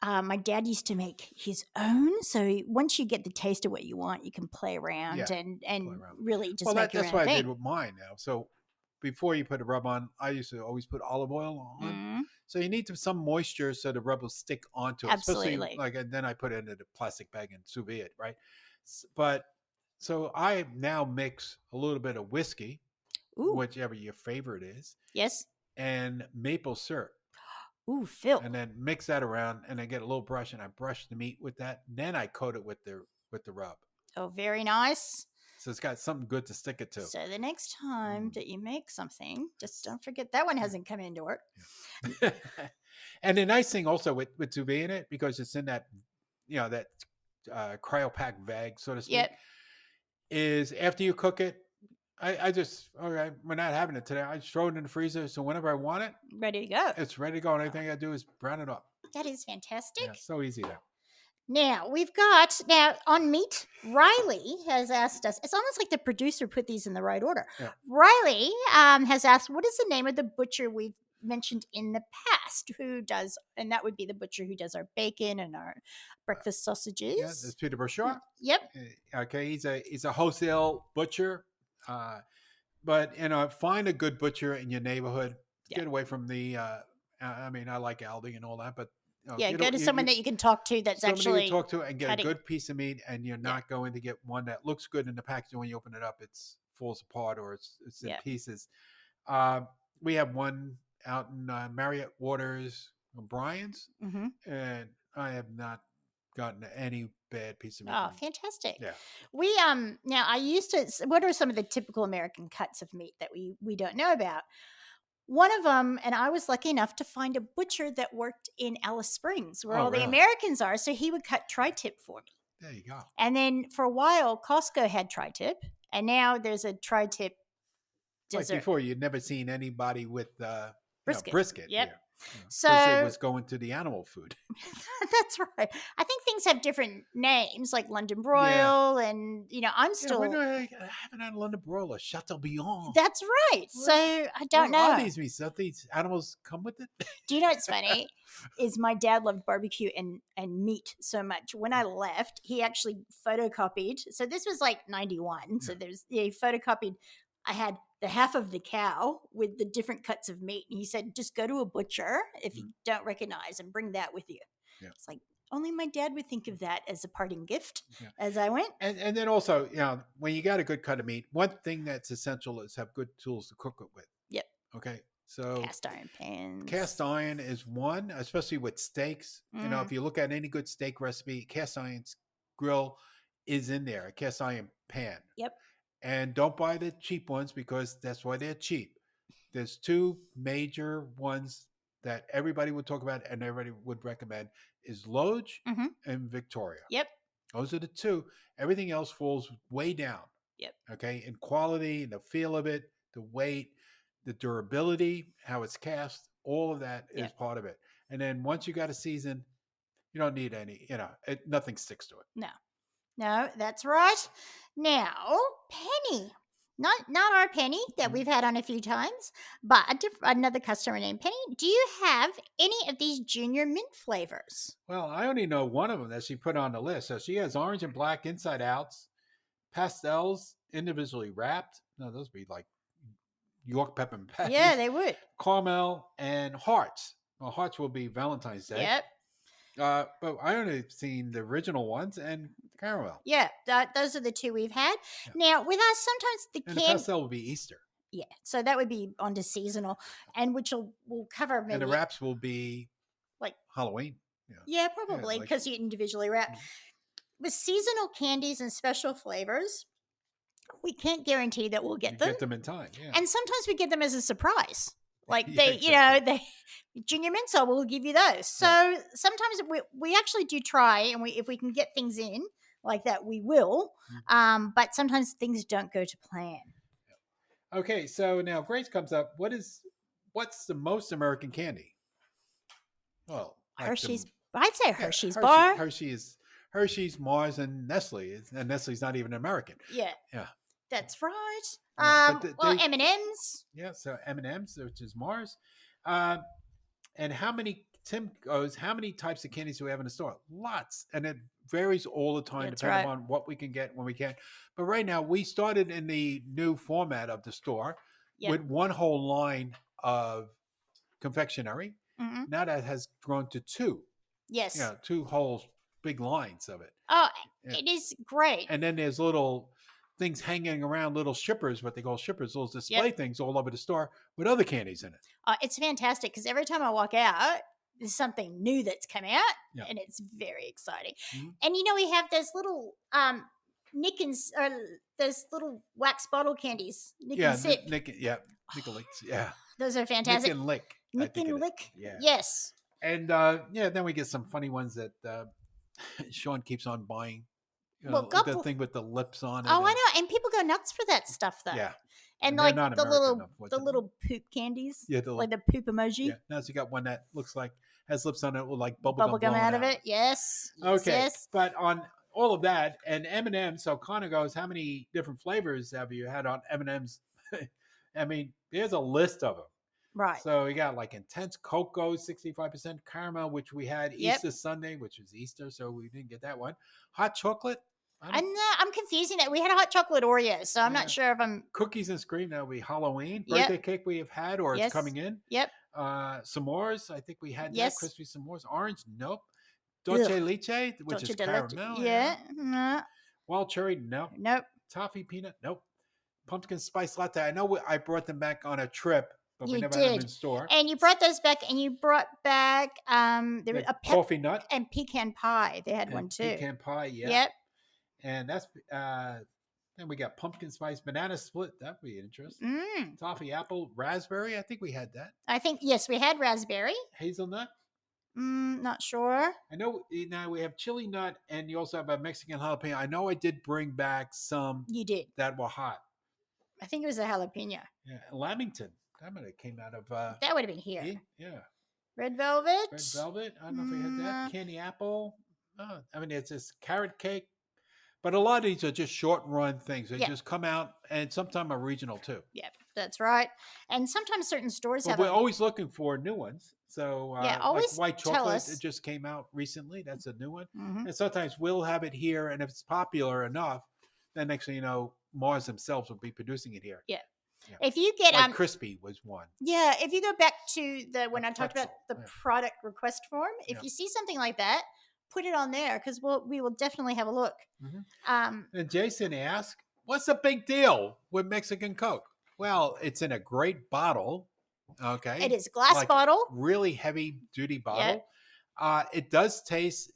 My dad used to make his own, so once you get the taste of what you want, you can play around and really just make your that's own what thing. I did with mine now. So before you put a rub on, I used to always put olive oil on. Mm-hmm. So you need some moisture so the rub will stick onto it. Absolutely. Especially and then I put it into the plastic bag and sous vide it, right? But so I now mix a little bit of whiskey, whichever your favorite is. Yes. And maple syrup. Ooh, Phil. And then mix that around, and I get a little brush, and I brush the meat with that. Then I coat it with the rub. Oh, very nice. So it's got something good to stick it to. So the next time that you make something, just don't forget that one hasn't come into work. Yeah. And the nice thing also with sous vide in it, because it's in that, that cryopack bag, so to speak, is after you cook it, I just, okay, we're not having it today. I just throw it in the freezer. So whenever I want it, ready to go. It's ready to go. And everything I do is brown it up. That is fantastic. Yeah, so easy now. Now, we've got, on meat, Riley has asked us, it's almost like the producer put these in the right order. Yeah. Riley has asked, what is the name of the butcher we've mentioned in the past and that would be the butcher who does our bacon and our breakfast sausages. Yeah, there's Peter Brochure. Yep. Okay, he's a wholesale butcher. But, find a good butcher in your neighborhood. Get away from the, I like Aldi and all that, but go to someone that you can talk to that's actually you talk to and get a good piece of meat, and you're not going to get one that looks good in the package. When you open it up, it falls apart or it's in pieces. We have one out in Marriott Waters, O'Brien's, and I have not gotten any bad piece of meat. Oh, fantastic. Yeah. We now I used to, what are some of the typical American cuts of meat that we don't know about? One of them, and I was lucky enough to find a butcher that worked in Alice Springs, where all the Americans are. So he would cut tri-tip for me. There you go. And then for a while, Costco had tri-tip, and now there's a tri-tip dessert. Like before, you'd never seen anybody with brisket. Yep. Here. So it was going to the animal food. That's right. I think things have different names, like London broil, and I'm still. I haven't had London broil or Chateaubriand. That's right. So I don't know. Are these meats? Don't these animals come with it? Do you know what's funny? Is my dad loved barbecue and meat so much. When I left, he actually photocopied. So this was like 91. So he photocopied. I had the half of the cow with the different cuts of meat. And he said, just go to a butcher if you don't recognize and bring that with you. Yeah. It's like, Only my dad would think of that as a parting gift Yeah. as I went. And then also, when you got a good cut of meat, one thing that's essential is have good tools to cook it with. Yep. Okay. So Cast iron pans. cast iron is one, especially with steaks. If you look at any good steak recipe, cast iron grill is in there, a cast iron pan. Yep. And don't buy the cheap ones because that's why they're cheap. There's two major ones that everybody would talk about and everybody would recommend is Loge Mhm. and Victoria. Yep. Those are the two. Everything else falls way down. Yep. Okay. In quality, and the feel of it, the weight, the durability, how it's cast, all of that is Yep. part of it. And then once you got a season, you don't need any, nothing sticks to it. No, that's right. Now, Penny. Not our Penny that we've had on a few times, but another customer named Penny. Do you have any of these junior mint flavors? Well, I only know one of them that she put on the list. So she has orange and black inside outs, pastels individually wrapped. No, those would be like York pepper patties. Yeah, they would. Caramel and hearts. Well, hearts will be Valentine's Day. Yep. But I only seen the original ones and caramel. Yeah, those are the two we've had. Yeah. Now, with us, sometimes the And the pastel will be Easter. Yeah, so that would be onto seasonal, and which we'll cover maybe. And the wraps will be like Halloween. Yeah, probably because you individually wrap. With seasonal candies and special flavors, we can't guarantee that we'll get them. Get them in time, yeah. And sometimes we get them as a surprise. Like Yeah, they, exactly. Junior Minso will give you those. So sometimes we actually do try, and if we can get things in like that, we will. But sometimes things don't go to plan. Okay, so now Grace comes up. What's the most American candy? Well, like Hershey's. I'd say Hershey's Hershey, bar. Hershey's, Mars, and Nestle. And Nestle's not even American. Yeah. Yeah. That's right. But M&M's. Yeah, so M&M's, which is Mars. And Tim goes, how many types of candies do we have in the store? Lots. And it varies all the time depending on what we can get when we can. But right now, we started in the new format of the store with one whole line of confectionery. Mm-hmm. Now that has grown to two. Yes. Yeah, two whole big lines of it. Oh, it is great. And then there's little things hanging around, little shippers, what they call shippers, little display things all over the store with other candies in it. It's fantastic because every time I walk out, there's something new that's come out, and it's very exciting. Mm-hmm. And we have those little those little wax bottle candies. Nick and Sip. Nick and Lick. Yeah, those are fantastic. Nick and Lick. Nick and Lick. Yeah. Yes. And then we get some funny ones that Sean keeps on buying. The thing with the lips on it. Oh, I know. And people go nuts for that stuff, though. Yeah. And like the little poop candies. Yeah. Like the poop emoji. Yeah. Now you got one that looks like has lips on it with like bubble gum out of it. Yes. Okay. Yes. But on all of that and M&M's, so Connor goes, how many different flavors have you had on M&M's? I mean, there's a list of them. Right. So we got like intense cocoa, 65% caramel, which we had Easter Sunday, which was Easter, so we didn't get that one. Hot chocolate. I'm confusing it. We had a hot chocolate Oreo, so I'm not sure if I'm cookies and cream. That would be Halloween birthday cake we have had, or it's coming in. Yep. S'mores. I think we had that crispy s'mores. Orange. Nope. Dolce Leche, which is caramel. Yeah. No. Wild cherry. Nope. Nope. Toffee peanut. Nope. Pumpkin spice latte. I know I brought them back on a trip. But we never had them in store. And you brought those back, and you brought back there was a coffee nut and pecan pie. They had one too. Pecan pie, yeah. Yep. And that's then we got pumpkin spice banana split. That'd be interesting. Toffee apple raspberry. I think we had that. I think yes, we had raspberry. Hazelnut. Not sure. I know now we have chili nut, and you also have a Mexican jalapeno. I know I did bring back some. You did. That were hot. I think it was a jalapeno. Yeah, Lamington. That might have came out of. That would have been here. Yeah. Red velvet. Red velvet. I don't know if we had that. Candy apple. Oh, I mean, it's this carrot cake. But a lot of these are just short run things. They just come out, and sometimes are regional too. Yeah, that's right. And sometimes certain stores have. We're always looking for new ones. So always like white tell chocolate. us. It just came out recently. That's a new one. Mm-hmm. And sometimes we'll have it here, and if it's popular enough, then next thing you know, Mars themselves will be producing it here. Yeah. If you get like crispy was one. Yeah, if you go back to when I talked about the product request form, if you see something like that, put it on there because we will definitely have a look. And Jason asked, "What's the big deal with Mexican Coke?" Well, it's in a great bottle. Okay, It is a glass bottle. really heavy duty Yeah. bottle. It does taste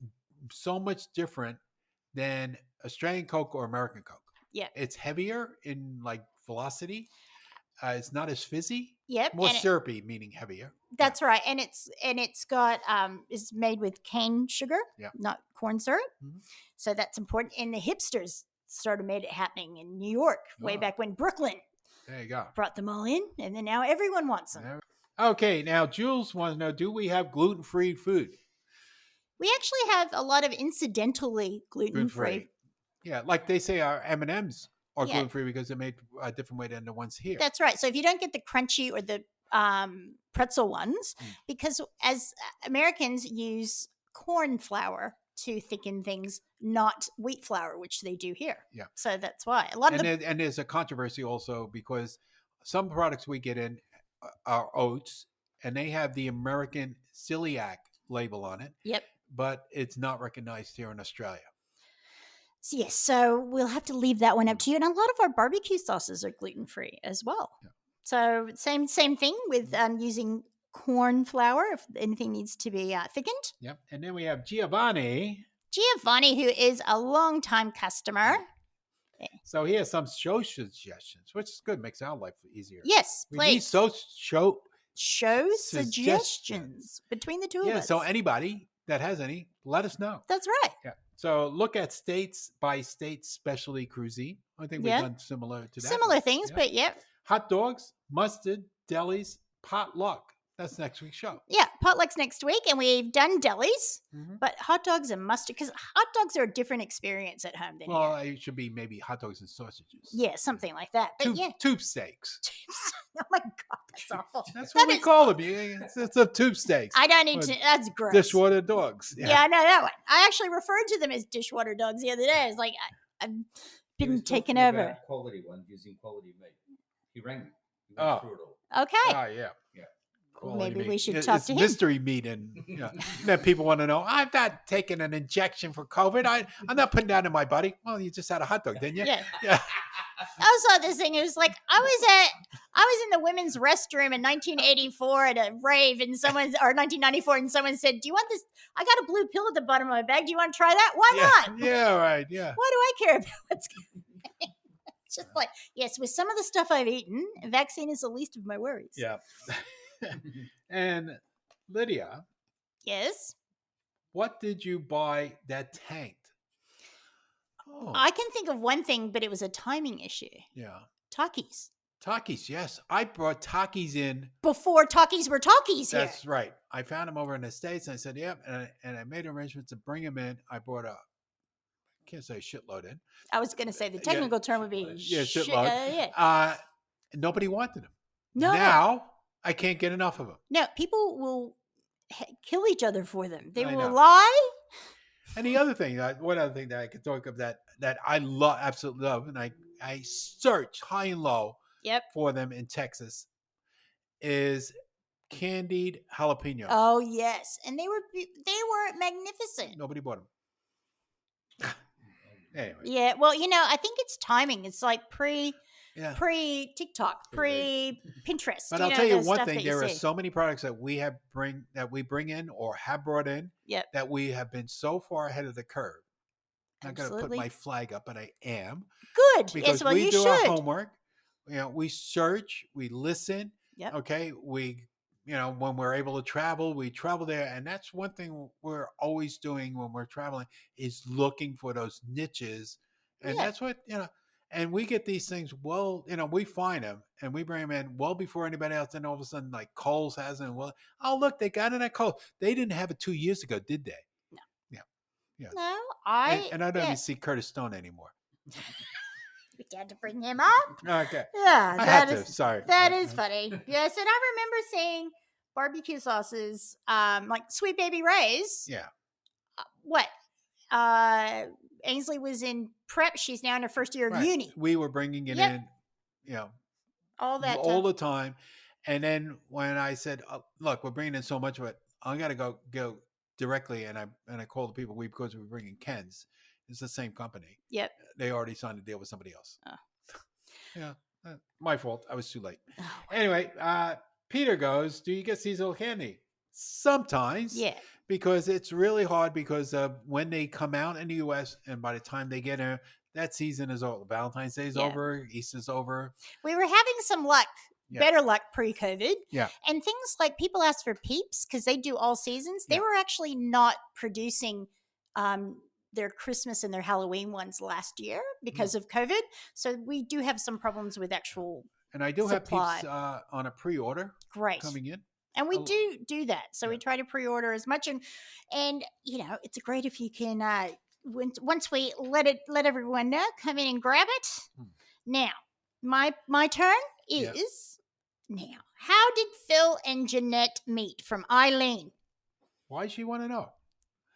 so much different than Australian Coke or American Coke. Yeah. It's heavier in like velocity. It's not as fizzy. Yep. More and syrupy, meaning heavier. that's right, and it's got is made with cane sugar, not corn syrup. So that's important. And the hipsters sort of made it happening in New York way back when Brooklyn. There you go. Brought them all in, and then now everyone wants them. Okay, now Jules wants to know: do we have gluten-free food? We actually have a lot of incidentally gluten-free. Yeah, like they say, our M&Ms are gluten-free because they're made a different way than the ones here. That's right. So if you don't get the crunchy or the pretzel ones, because as Americans use corn flour to thicken things, not wheat flour, which they do here. Yeah. So that's why a lot of and there's a controversy also because some products we get in are oats, and they have the American celiac label on it. Yep. But it's not recognized here in Australia. So yes, so we'll have to leave that one up to you. And a lot of our barbecue sauces are gluten-free as well. Yeah. So same thing with using corn flour if anything needs to be thickened. Yep. And then we have Giovanni. Giovanni, who is a longtime customer. So he has some show suggestions, which is good. Makes our life easier. Yes, we need show suggestions between the two of us. Yeah, so anybody that has any, let us know. That's right. Yeah. So look at states by state specialty cuisine. I think we've done similar to that. Similar things, but hot dogs, mustard, delis, potluck. That's next week's show. Yeah, potluck's next week, and we've done delis, but hot dogs and mustard, because hot dogs are a different experience at home than here. It should be maybe hot dogs and sausages. Yeah, something like that. But tube steaks. Oh my God, that's awful. That's what we call them. It's a tube steaks. I don't need to. That's gross. Dishwater dogs. Yeah, I know that one. I actually referred to them as dishwater dogs the other day. It's like I've been taken over. Quality ones using quality meat. He rang me. He went through it all. Okay. Oh yeah. Maybe we should talk to him. Mystery meat, and then people want to know. I'm not taking an injection for COVID. I'm not putting that in my body. Well, you just had a hot dog, didn't you? Yeah. I saw this thing. It was like I was in the women's restroom in 1984 at a rave, and 1994, and someone said, "Do you want this? I got a blue pill at the bottom of my bag. Do you want to try that? Why not? Yeah, right. Yeah. Why do I care about what's going on?" It's just like, yes, with some of the stuff I've eaten, a vaccine is the least of my worries. Yeah. And Lydia. Yes. What did you buy that tanked? Oh. I can think of one thing, but it was a timing issue. Yeah. Takis. Takis, yes. I brought Takis in. Before Takis were Takis here. That's right. I found them over in the States, and I said, yep. And I made arrangements to bring them in. I brought I can't say shitload in. I was going to say the technical term would be shitload. Nobody wanted them. No. Now, I can't get enough of them. No, people will kill each other for them. They will lie. And the other thing, one other thing that I could talk of that I absolutely love, and I search high and low for them in Texas, is candied jalapeno. Oh yes, and they were magnificent. Nobody bought them. Anyway. Yeah, well, I think it's timing. It's like pre TikTok, pre Pinterest. But I'll tell you one thing: there are so many products that we bring in or have brought in that we have been so far ahead of the curve. I'm not going to put my flag up, but I am. Good, because we do our homework. We search, we listen. Yep. Okay, we when we're able to travel, we travel there, and that's one thing we're always doing when we're traveling is looking for those niches, and that's what And we get these things, we find them and we bring them in well before anybody else. And all of a sudden, like Kohl's has them. Well, look, they got it at Kohl's. They didn't have it 2 years ago, did they? No. Yeah. No, I don't even see Curtis Stone anymore. We had to bring him up. Okay. Yeah. I had to. Sorry. That is funny. Yes. And I remember seeing barbecue sauces, like Sweet Baby Ray's. Yeah. Ainsley was in prep. She's now in her first year of uni. We were bringing it in, all the time. And then when I said, look, we're bringing in so much of it, I got to go directly, and I called the people because we were bringing Ken's. It's the same company. Yep. They already signed a deal with somebody else. Oh. Yeah, my fault. I was too late. Oh, Anyway, Peter goes, "Do you get seasonal candy?" Sometimes. yeah. Because it's really hard because when they come out in the U.S. and by the time they get here, that season is over. Valentine's Day is Yeah. over. Easter's over. We were having some luck, Yeah. better luck pre-COVID. Yeah. And things like people asked for Peeps because they do all seasons. They Yeah. were actually not producing their Christmas and their Halloween ones last year because of COVID. So we do have some problems with actual And I do supply. have Peeps on a pre-order Great. coming in. And we do that. So Yeah. we try to pre-order as much, and you know, it's great if you can once we let everyone know, come in and grab it. Now, my turn is now. How did Phil and Jeanette meet? From Eileen. Why does she want to know?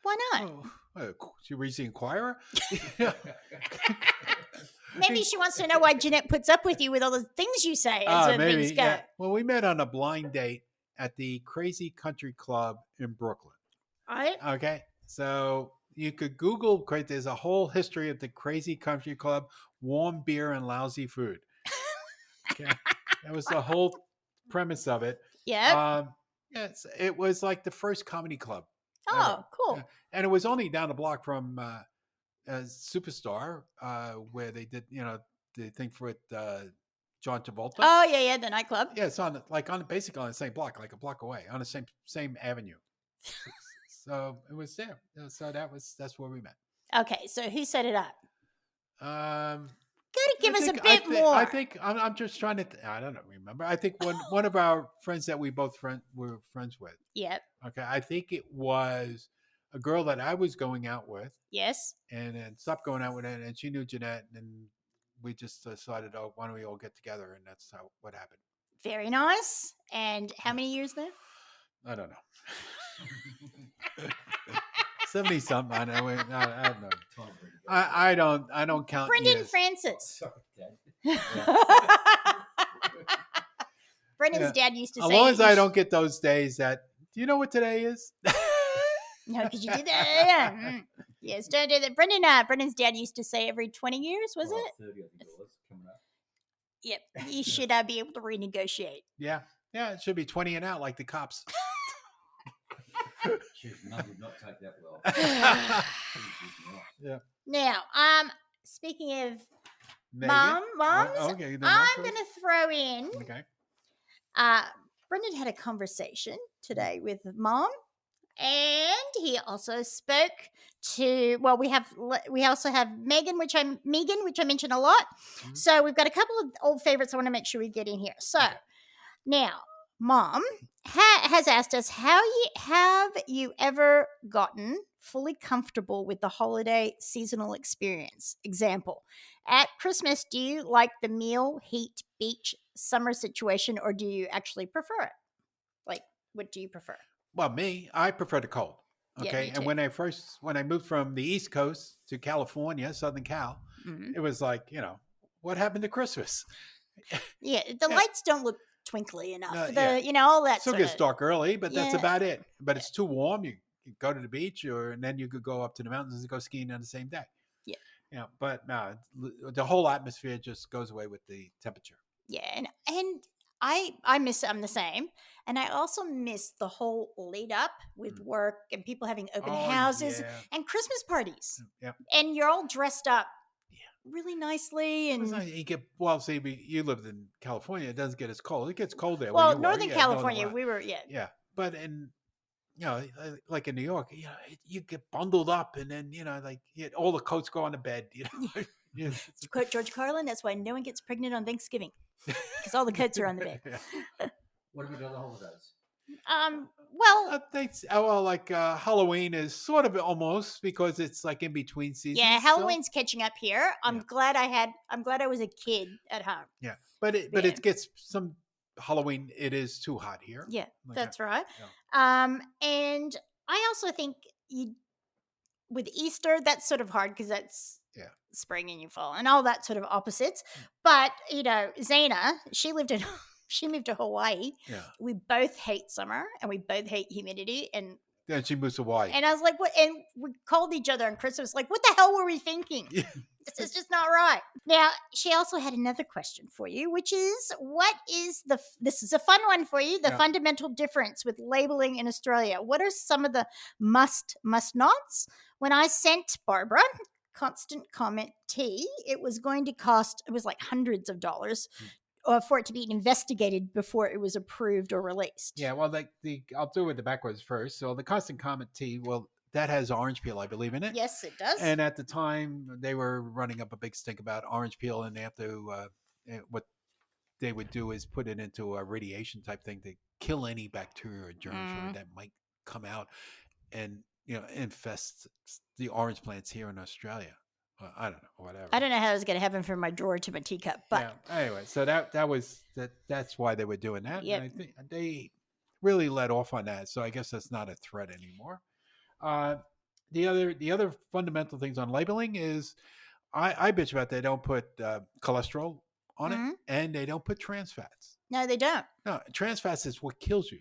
Why not? She reads the Inquirer. Maybe she wants to know why Jeanette puts up with you with all the things you say as Maybe. things go. Yeah. Well, we met on a blind date at the Crazy Country Club in Brooklyn. Right? Okay, so you could Google. There's a whole history of the Crazy Country Club: warm beer and lousy food. Okay, that was the whole premise of it. Yeah. Yes, it was like the first comedy club. Oh, ever. cool. Yeah. And it was only down the block from Superstar, where they did, the thing for John Travolta. Oh yeah, the nightclub. Yeah, it's basically on the same block, like a block away, on the same avenue. So it was there. So that's where we met. Okay, so who set it up? Gotta give us a bit more. I more. think I'm just trying to. I don't remember. I think one of our friends that we both were friends with. Yep. Okay, I think it was a girl that I was going out with. Yes. And then stopped going out with it, and she knew Jeanette, and we just decided, oh, why don't we all get together? And that's what happened. Very nice. And how many years now? I don't know. 70 something. I know. I don't know. I don't count. Brendan years. Francis. Sorry, Dad. Brendan's dad used to say. As long as I don't get those days that. Do you know what today is? No, because you did that. Yes, don't do that. Brendan's dad used to say every 20 years, was it? 30, I think it was, coming up. Yep. You should be able to renegotiate. Yeah. Yeah, it should be 20 and out like the cops. Jeez, Mum would not take that well. Yeah. Now, speaking of moms, okay, I'm going to throw in. Okay. Brendan had a conversation today with Mom, and he also spoke to. Well, we also have Megan, which I mentioned a lot. Mm-hmm. So we've got a couple of old favorites I want to make sure we get in here. So now, Mom has asked us, have you ever gotten fully comfortable with the holiday seasonal experience? Example, at Christmas, do you like the meal, heat, beach, summer situation, or do you actually prefer it? Like, what do you prefer? Well, I prefer the cold. Okay. Yeah, and when I moved from the East Coast to California, Southern Cal, it was like, what happened to Christmas? Yeah. The lights don't look twinkly enough. All that still gets dark early, but that's about it. But it's too warm. You go to the beach, and then you could go up to the mountains and go skiing on the same day. Yeah. Yeah. But no, the whole atmosphere just goes away with the temperature. Yeah. And I'm the same. And I also miss the whole lead up with work and people having open houses and Christmas parties. Yep. And you're all dressed up really nicely. And you lived in California. It doesn't get as cold. It gets cold there. Well, Northern California, we were, Yeah. But like in New York, you get bundled up and then, all the coats go on the bed. To quote George Carlin, that's why no one gets pregnant on Thanksgiving. Because all the coats are on the bed. What about other holidays? Halloween is sort of almost because it's like in between seasons. Yeah, Halloween's catching up here. I'm glad I was a kid at home. Yeah, but it gets some Halloween. It is too hot here. Yeah, that's right. Yeah. And I also think with Easter, that's sort of hard because that's spring and you fall and all that sort of opposites. But Zena, she moved to Hawaii. Yeah. We both hate summer and we both hate humidity, and Then she moves to Hawaii. And I was like, what? And we called each other on Christmas, like, what the hell were we thinking? Yeah. This is just not right. Now, she also had another question for you, which is, this is a fun one for you, the Yeah. fundamental difference with labeling in Australia. What are some of the must nots? When I sent Barbara constant comment tea, it was going to cost, it was like hundreds of dollars for it to be investigated before it was approved or released. Yeah, well, I'll do it the backwards first. So the constant comment tea, well, that has orange peel, I believe, in it. Yes, it does. And at the time, they were running up a big stink about orange peel, and they have to what they would do is put it into a radiation type thing to kill any bacteria or germs that might come out and infest the orange plants here in Australia. I don't know, whatever. I don't know how I was going to have them from my drawer to my teacup, but yeah. Anyway, so that's why they were doing that. Yep. And I think they really let off on that. So I guess that's not a threat anymore. The other fundamental things on labeling is I bitch about they don't put cholesterol on it, and they don't put trans fats. No, they don't. No, trans fats is what kills you.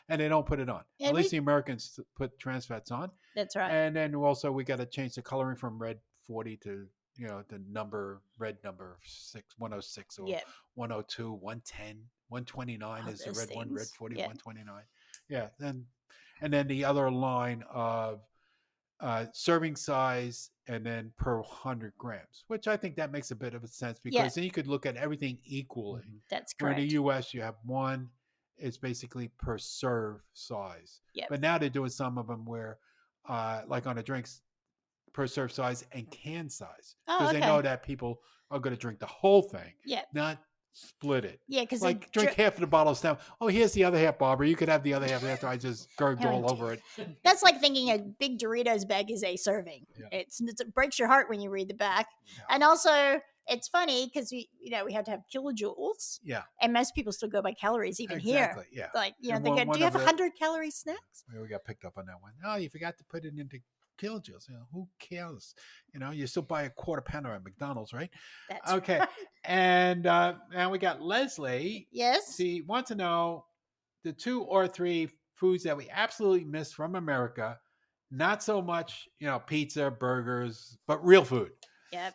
And they don't put it on. Yeah, At least the Americans put trans fats on. That's right. And then also we got to change the coloring from red 40 to the red number 106 or 102, 110, 129 is the red one, red 40, 129. Yeah, and then the other line of serving size and then per 100 grams, which I think that makes a bit of a sense because then you could look at everything equally. That's Where correct. in the U.S. you have one, it's basically per serve size. Yep. But now they're doing some of them where, like on a drinks, per serve size and can size, because they know that people are going to drink the whole thing, not split it. Yeah, because like drink half of the bottle of Stout. Oh, here's the other half, Barbara. You could have the other half after I just gurgled all over it. That's like thinking a big Doritos bag is a serving. Yeah. It breaks your heart when you read the back, and also it's funny because we have to have kilojoules. Yeah, and most people still go by calories even here. Yeah, like they go, do you have 100 calorie snacks? We got picked up on that one. Oh, you forgot to put it into kilojoules. Who cares? You still buy a quarter pounder at McDonald's, right? That's okay. Right. And now we got Leslie. Yes. She wants to know the 2 or 3 foods that we absolutely miss from America. Not so much, pizza, burgers, but real food. Yep.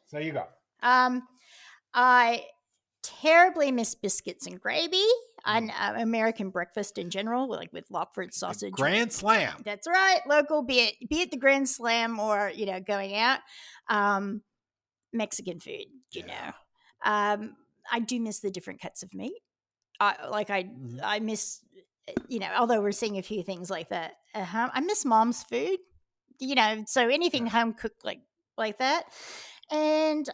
So you go. I terribly miss biscuits and gravy and American breakfast in general, like with Lockford sausage. The Grand Slam. That's right. Local, be it the Grand Slam or, going out. Mexican food, I do miss the different cuts of meat. I miss, although we're seeing a few things like that. I miss mom's food, so anything home cooked like that. And,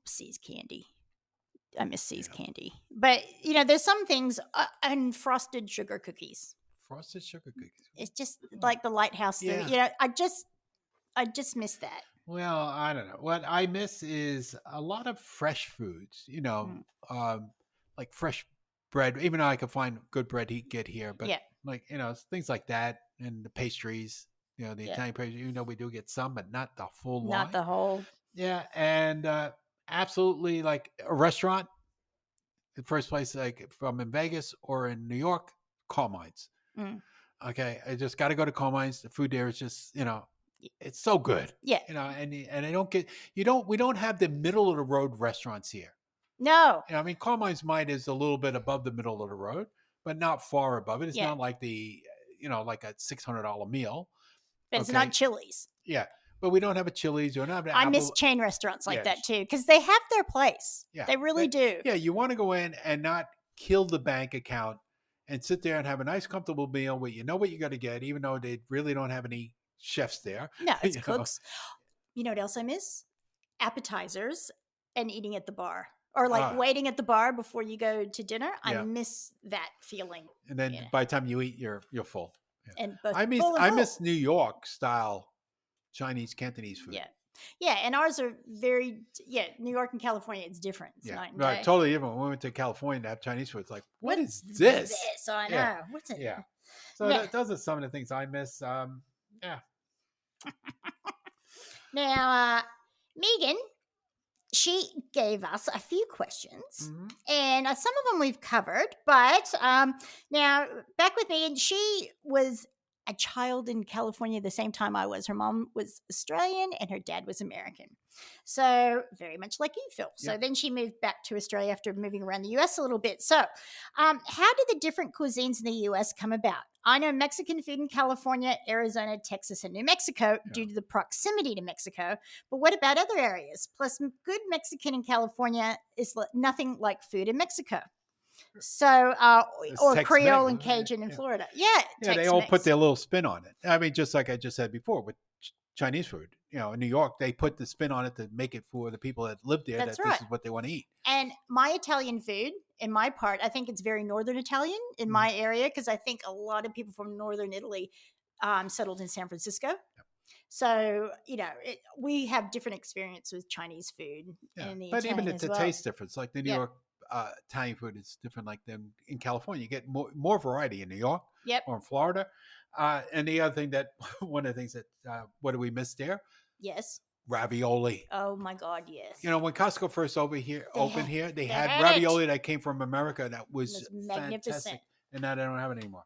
C's candy. I miss C's candy. But, there's some things, and frosted sugar cookies. Frosted sugar cookies. It's just like the lighthouse thing. I just miss that. Well, I don't know. What I miss is a lot of fresh foods, like fresh bread, even though I can find good bread get here, but things like that, and the pastries, the Italian pastries, even though we do get some, but not the full line. Not the whole. Yeah. And absolutely, like a restaurant, the first place, like from in Vegas or in New York, Coal Mines. Okay. I just got to go to Coal Mines. The food there is just, it's so good. Yeah. And I we don't have the middle of the road restaurants here. No. Coal Mines Mine is a little bit above the middle of the road, but not far above it. It's not like like a $600 meal. But it's not Chili's. Yeah. But we don't have a Chili's. We don't have I miss chain restaurants like that too, because they have their place. Yeah. They really do. Yeah. You want to go in and not kill the bank account and sit there and have a nice, comfortable meal where you know what you're going to get, even though they really don't have any chefs there. No, it's cooks. You know what else I miss? Appetizers and eating at the bar. Or waiting at the bar before you go to dinner. I miss that feeling. And then by the time you eat, you're full. Yeah. And I miss New York style Chinese Cantonese food. Yeah. Yeah, and ours are very New York and California, it's different. It's night and day. Totally different. When we went to California to have Chinese food, it's like, what is this? I know. What's it? Yeah. So those are some of the things I miss. Now, Megan she gave us a few questions, Mhm. and some of them we've covered. But now back with me, and she was a child in California the same time I was. Her mom was Australian and her dad was American, so very much like you, Phil. So Yep. then she moved back to Australia after moving around the US a little bit. So, how did the different cuisines in the US come about? I know Mexican food in California, Arizona, Texas, and New Mexico due to the proximity to Mexico. But what about other areas? Plus, good Mexican in California is nothing like food in Mexico. So, It's or Tex-Mex. Creole and Cajun in Yeah. Florida. Yeah, Yeah, they all put Tex-Mex. their little spin on it. I mean, just like I just said before with Chinese food. In New York, they put the spin on it to make it for the people that live there That's that right. this is what they want to eat. And my Italian food, in my part, I think it's very Northern Italian in my area because I think a lot of people from Northern Italy settled in San Francisco. So, we have different experience with Chinese food Yeah, and the but even Italian the as well. taste difference, like the New Yep. York Italian food is different like them in California. You get more variety in New York Yep. or in Florida. And the other thing that one of the things that what do we miss there? Yes. Ravioli. Oh my God, yes. When Costco first opened here, they had had ravioli that came from America that was It was magnificent. fantastic, and now they don't have it anymore.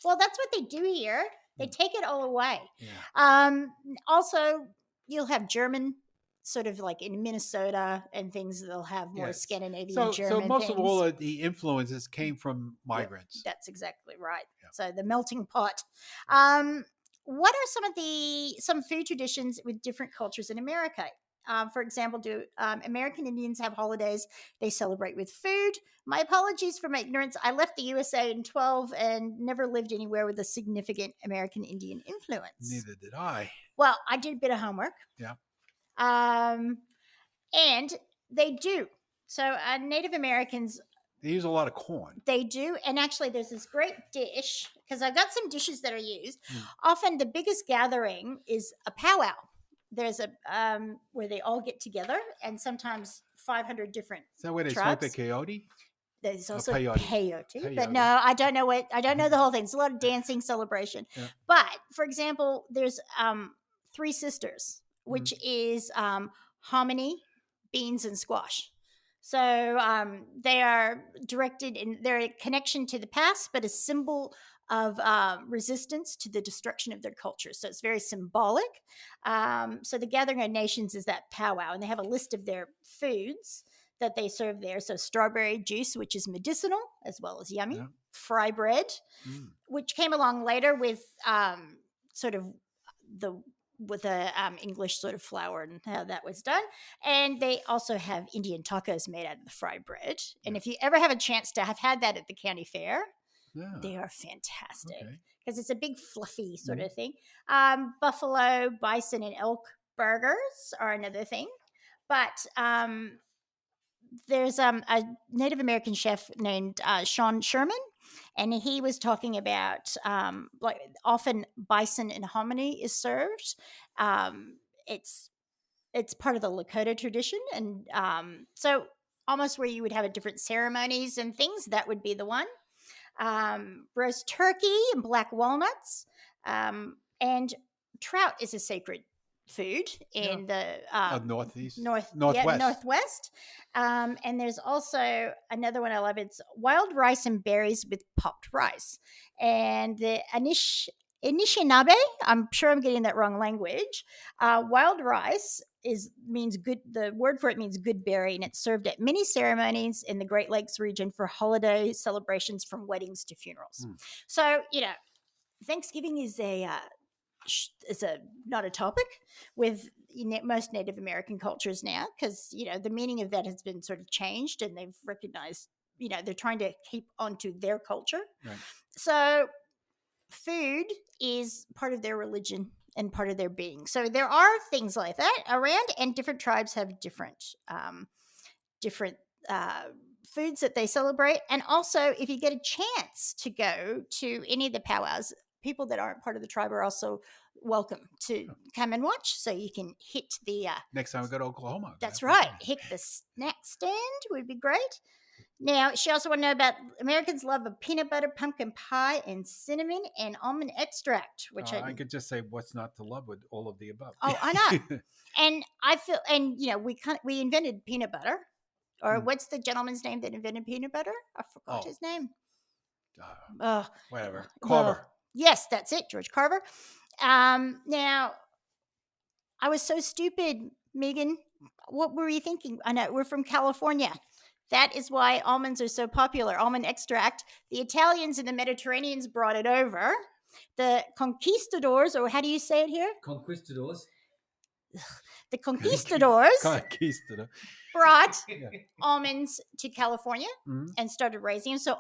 Well, that's what they do here. They take it all away. Yeah. Also, you'll have German, sort of like in Minnesota and things. They'll have more Yes. Scandinavian So German most things. of all of the influences came from Yep, migrants. that's exactly right. Yeah. So the melting pot. What are some food traditions with different cultures in America? For example, do American Indians have holidays they celebrate with food? My apologies for my ignorance. I left the USA in 12 and never lived anywhere with a significant American Indian influence. Neither did I. Well, I did a bit of homework. Yeah. And they do. So Native Americans, They use a lot of corn. they do. And actually, there's this great dish because I've got some dishes that are used. Often the biggest gathering is a powwow. There's a where they all get together, and sometimes 500 different Is that where they tribes. smoke the coyote? There's also peyote. but no, I don't know I don't know the whole thing. It's a lot of dancing, celebration. Yeah. But for example, there's Three Sisters, which is hominy, beans, and squash. So they are directed in their connection to the past, but a symbol of resistance to the destruction of their culture. So it's very symbolic. So the Gathering of Nations is that powwow, and they have a list of their foods that they serve there. So strawberry juice, which is medicinal as well as yummy. Yeah. Fry bread, which came along later with sort of with a English sort of flour and how that was done. And they also have Indian tacos made out of the fried bread. And if you ever have a chance to have had that at the county fair, they are fantastic because it's a big fluffy sort of thing. Buffalo, bison, and elk burgers are another thing. But there's a Native American chef named Sean Sherman, and he was talking about like often bison and hominy is served. It's part of the Lakota tradition, and so almost where you would have a different ceremonies and things, that would be the one. Roast turkey and black walnuts, and trout is a sacred food in the northwest. And there's also another one I love. It's wild rice and berries with popped rice, and the Anishinaabe. I'm sure I'm getting that wrong language. Wild rice means good. The word for it means good berry, and it's served at many ceremonies in the Great Lakes region for holiday celebrations, from weddings to funerals. So Thanksgiving is not a topic with most Native American cultures now, because the meaning of that has been sort of changed, and they've recognized they're trying to keep onto their culture. Right. So food is part of their religion and part of their being. So there are things like that around, and different tribes have different foods that they celebrate. And also, if you get a chance to go to any of the powwows, people that aren't part of the tribe are also welcome to come and watch. So you can hit the next time we go to Oklahoma. That's right. Hit the snack stand would be great. Now, she also want to know about Americans' love of peanut butter, pumpkin pie, and cinnamon and almond extract, which I could just say, what's not to love with all of the above? oh, I know. And I feel, and we invented peanut butter, or what's the gentleman's name that invented peanut butter? I forgot his name. Whatever. Well, Carver. yes, that's it, George Carver. Now, I was so stupid, Megan. What were you thinking? I know we're from California. That is why almonds are so popular. Almond extract. The Italians and the Mediterraneans brought it over. The conquistadors, or how do you say it here? Conquistadors. The conquistadors Conquistador. brought almonds to California Mhm. and started raising them. So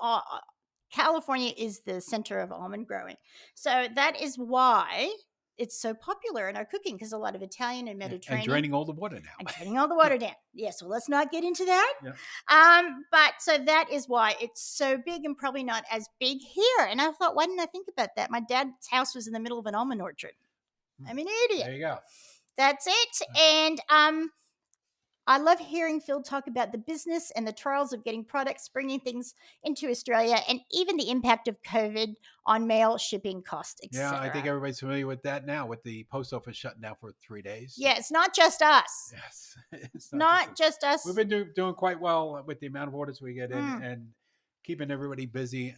California is the center of almond growing. So that is why it's so popular in our cooking, because a lot of Italian and Mediterranean. And draining all the water now. And draining all the water down. Yeah, so let's not get into that. Yeah. But so that is why it's so big and probably not as big here. And I thought, why didn't I think about that? My dad's house was in the middle of an almond orchard. I'm an idiot. There you go. That's it. And I love hearing Phil talk about the business and the trials of getting products, bringing things into Australia, and even the impact of COVID on mail shipping costs, etc. Yeah, I think everybody's familiar with that now, with the post office shutting down for 3 days. Yeah, it's not just us. Yes. It's Not just us. We've been doing quite well with the amount of orders we get in and keeping everybody busy.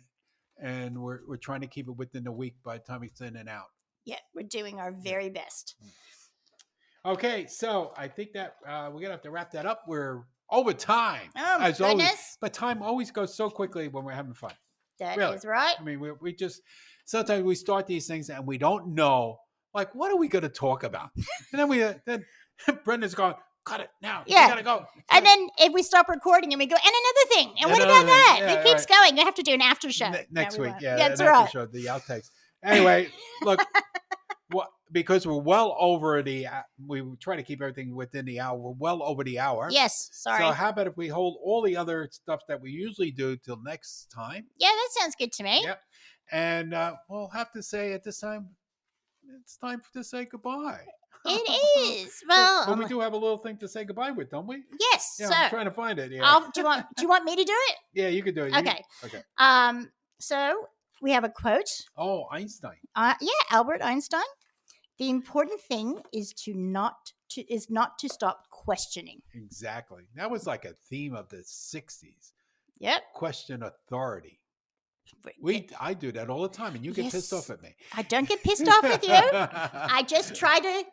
And we're trying to keep it within a week by the time it's in and out. Yeah, we're doing our very best. Okay, so I think that we're going to have to wrap that up. We're over time. Oh, my as always. goodness. But time always goes so quickly when we're having fun. That Really. is right. I mean, we just, sometimes we start these things and we don't know, like, what are we going to talk about? And then Brendan's going, cut it now. Yeah. You got to go. And then if we stop recording and we go, and another thing, and what about that? Yeah, it keeps going. You have to do an after show. Next week. Yeah, that's an after right. show, the outtakes. Anyway, look, because we're well over we try to keep everything within the hour. We're well over the hour. Yes, sorry. So how about if we hold all the other stuff that we usually do till next time? Yeah, that sounds good to me. Yep. And we'll have to say at this time, it's time to say goodbye. It is. Well, but we do have a little thing to say goodbye with, don't we? Yes. Yeah, so I'm trying to find it. Yeah. do you want me to do it? Yeah, you can do it. Okay. Okay. So we have a quote. Oh, Einstein. Albert Einstein. The important thing is not to stop questioning. Exactly. That was like a theme of the 60s. Yep. Question authority. I do that all the time, and you get pissed off at me. I don't get pissed off with you. I just try to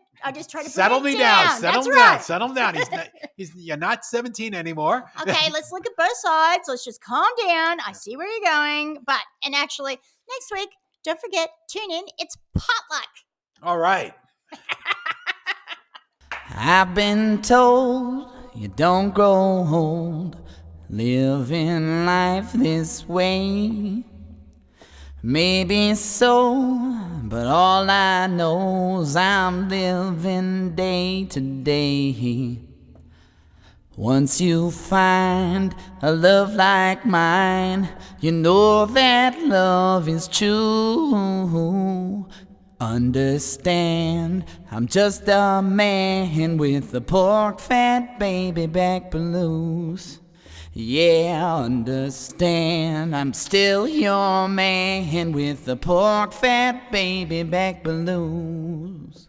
settle me down. That's down. right. Settle him down. You're not 17 anymore. Okay, let's look at both sides. Let's just calm down. I see where you're going. And actually, next week, don't forget, tune in. It's potluck. All right. I've been told you don't grow old living life this way. Maybe so, but all I know is I'm living day to day. Once you find a love like mine, you know that love is true. Understand, I'm just a man with the pork fat baby back blues. Yeah, understand, I'm still your man with the pork fat baby back blues.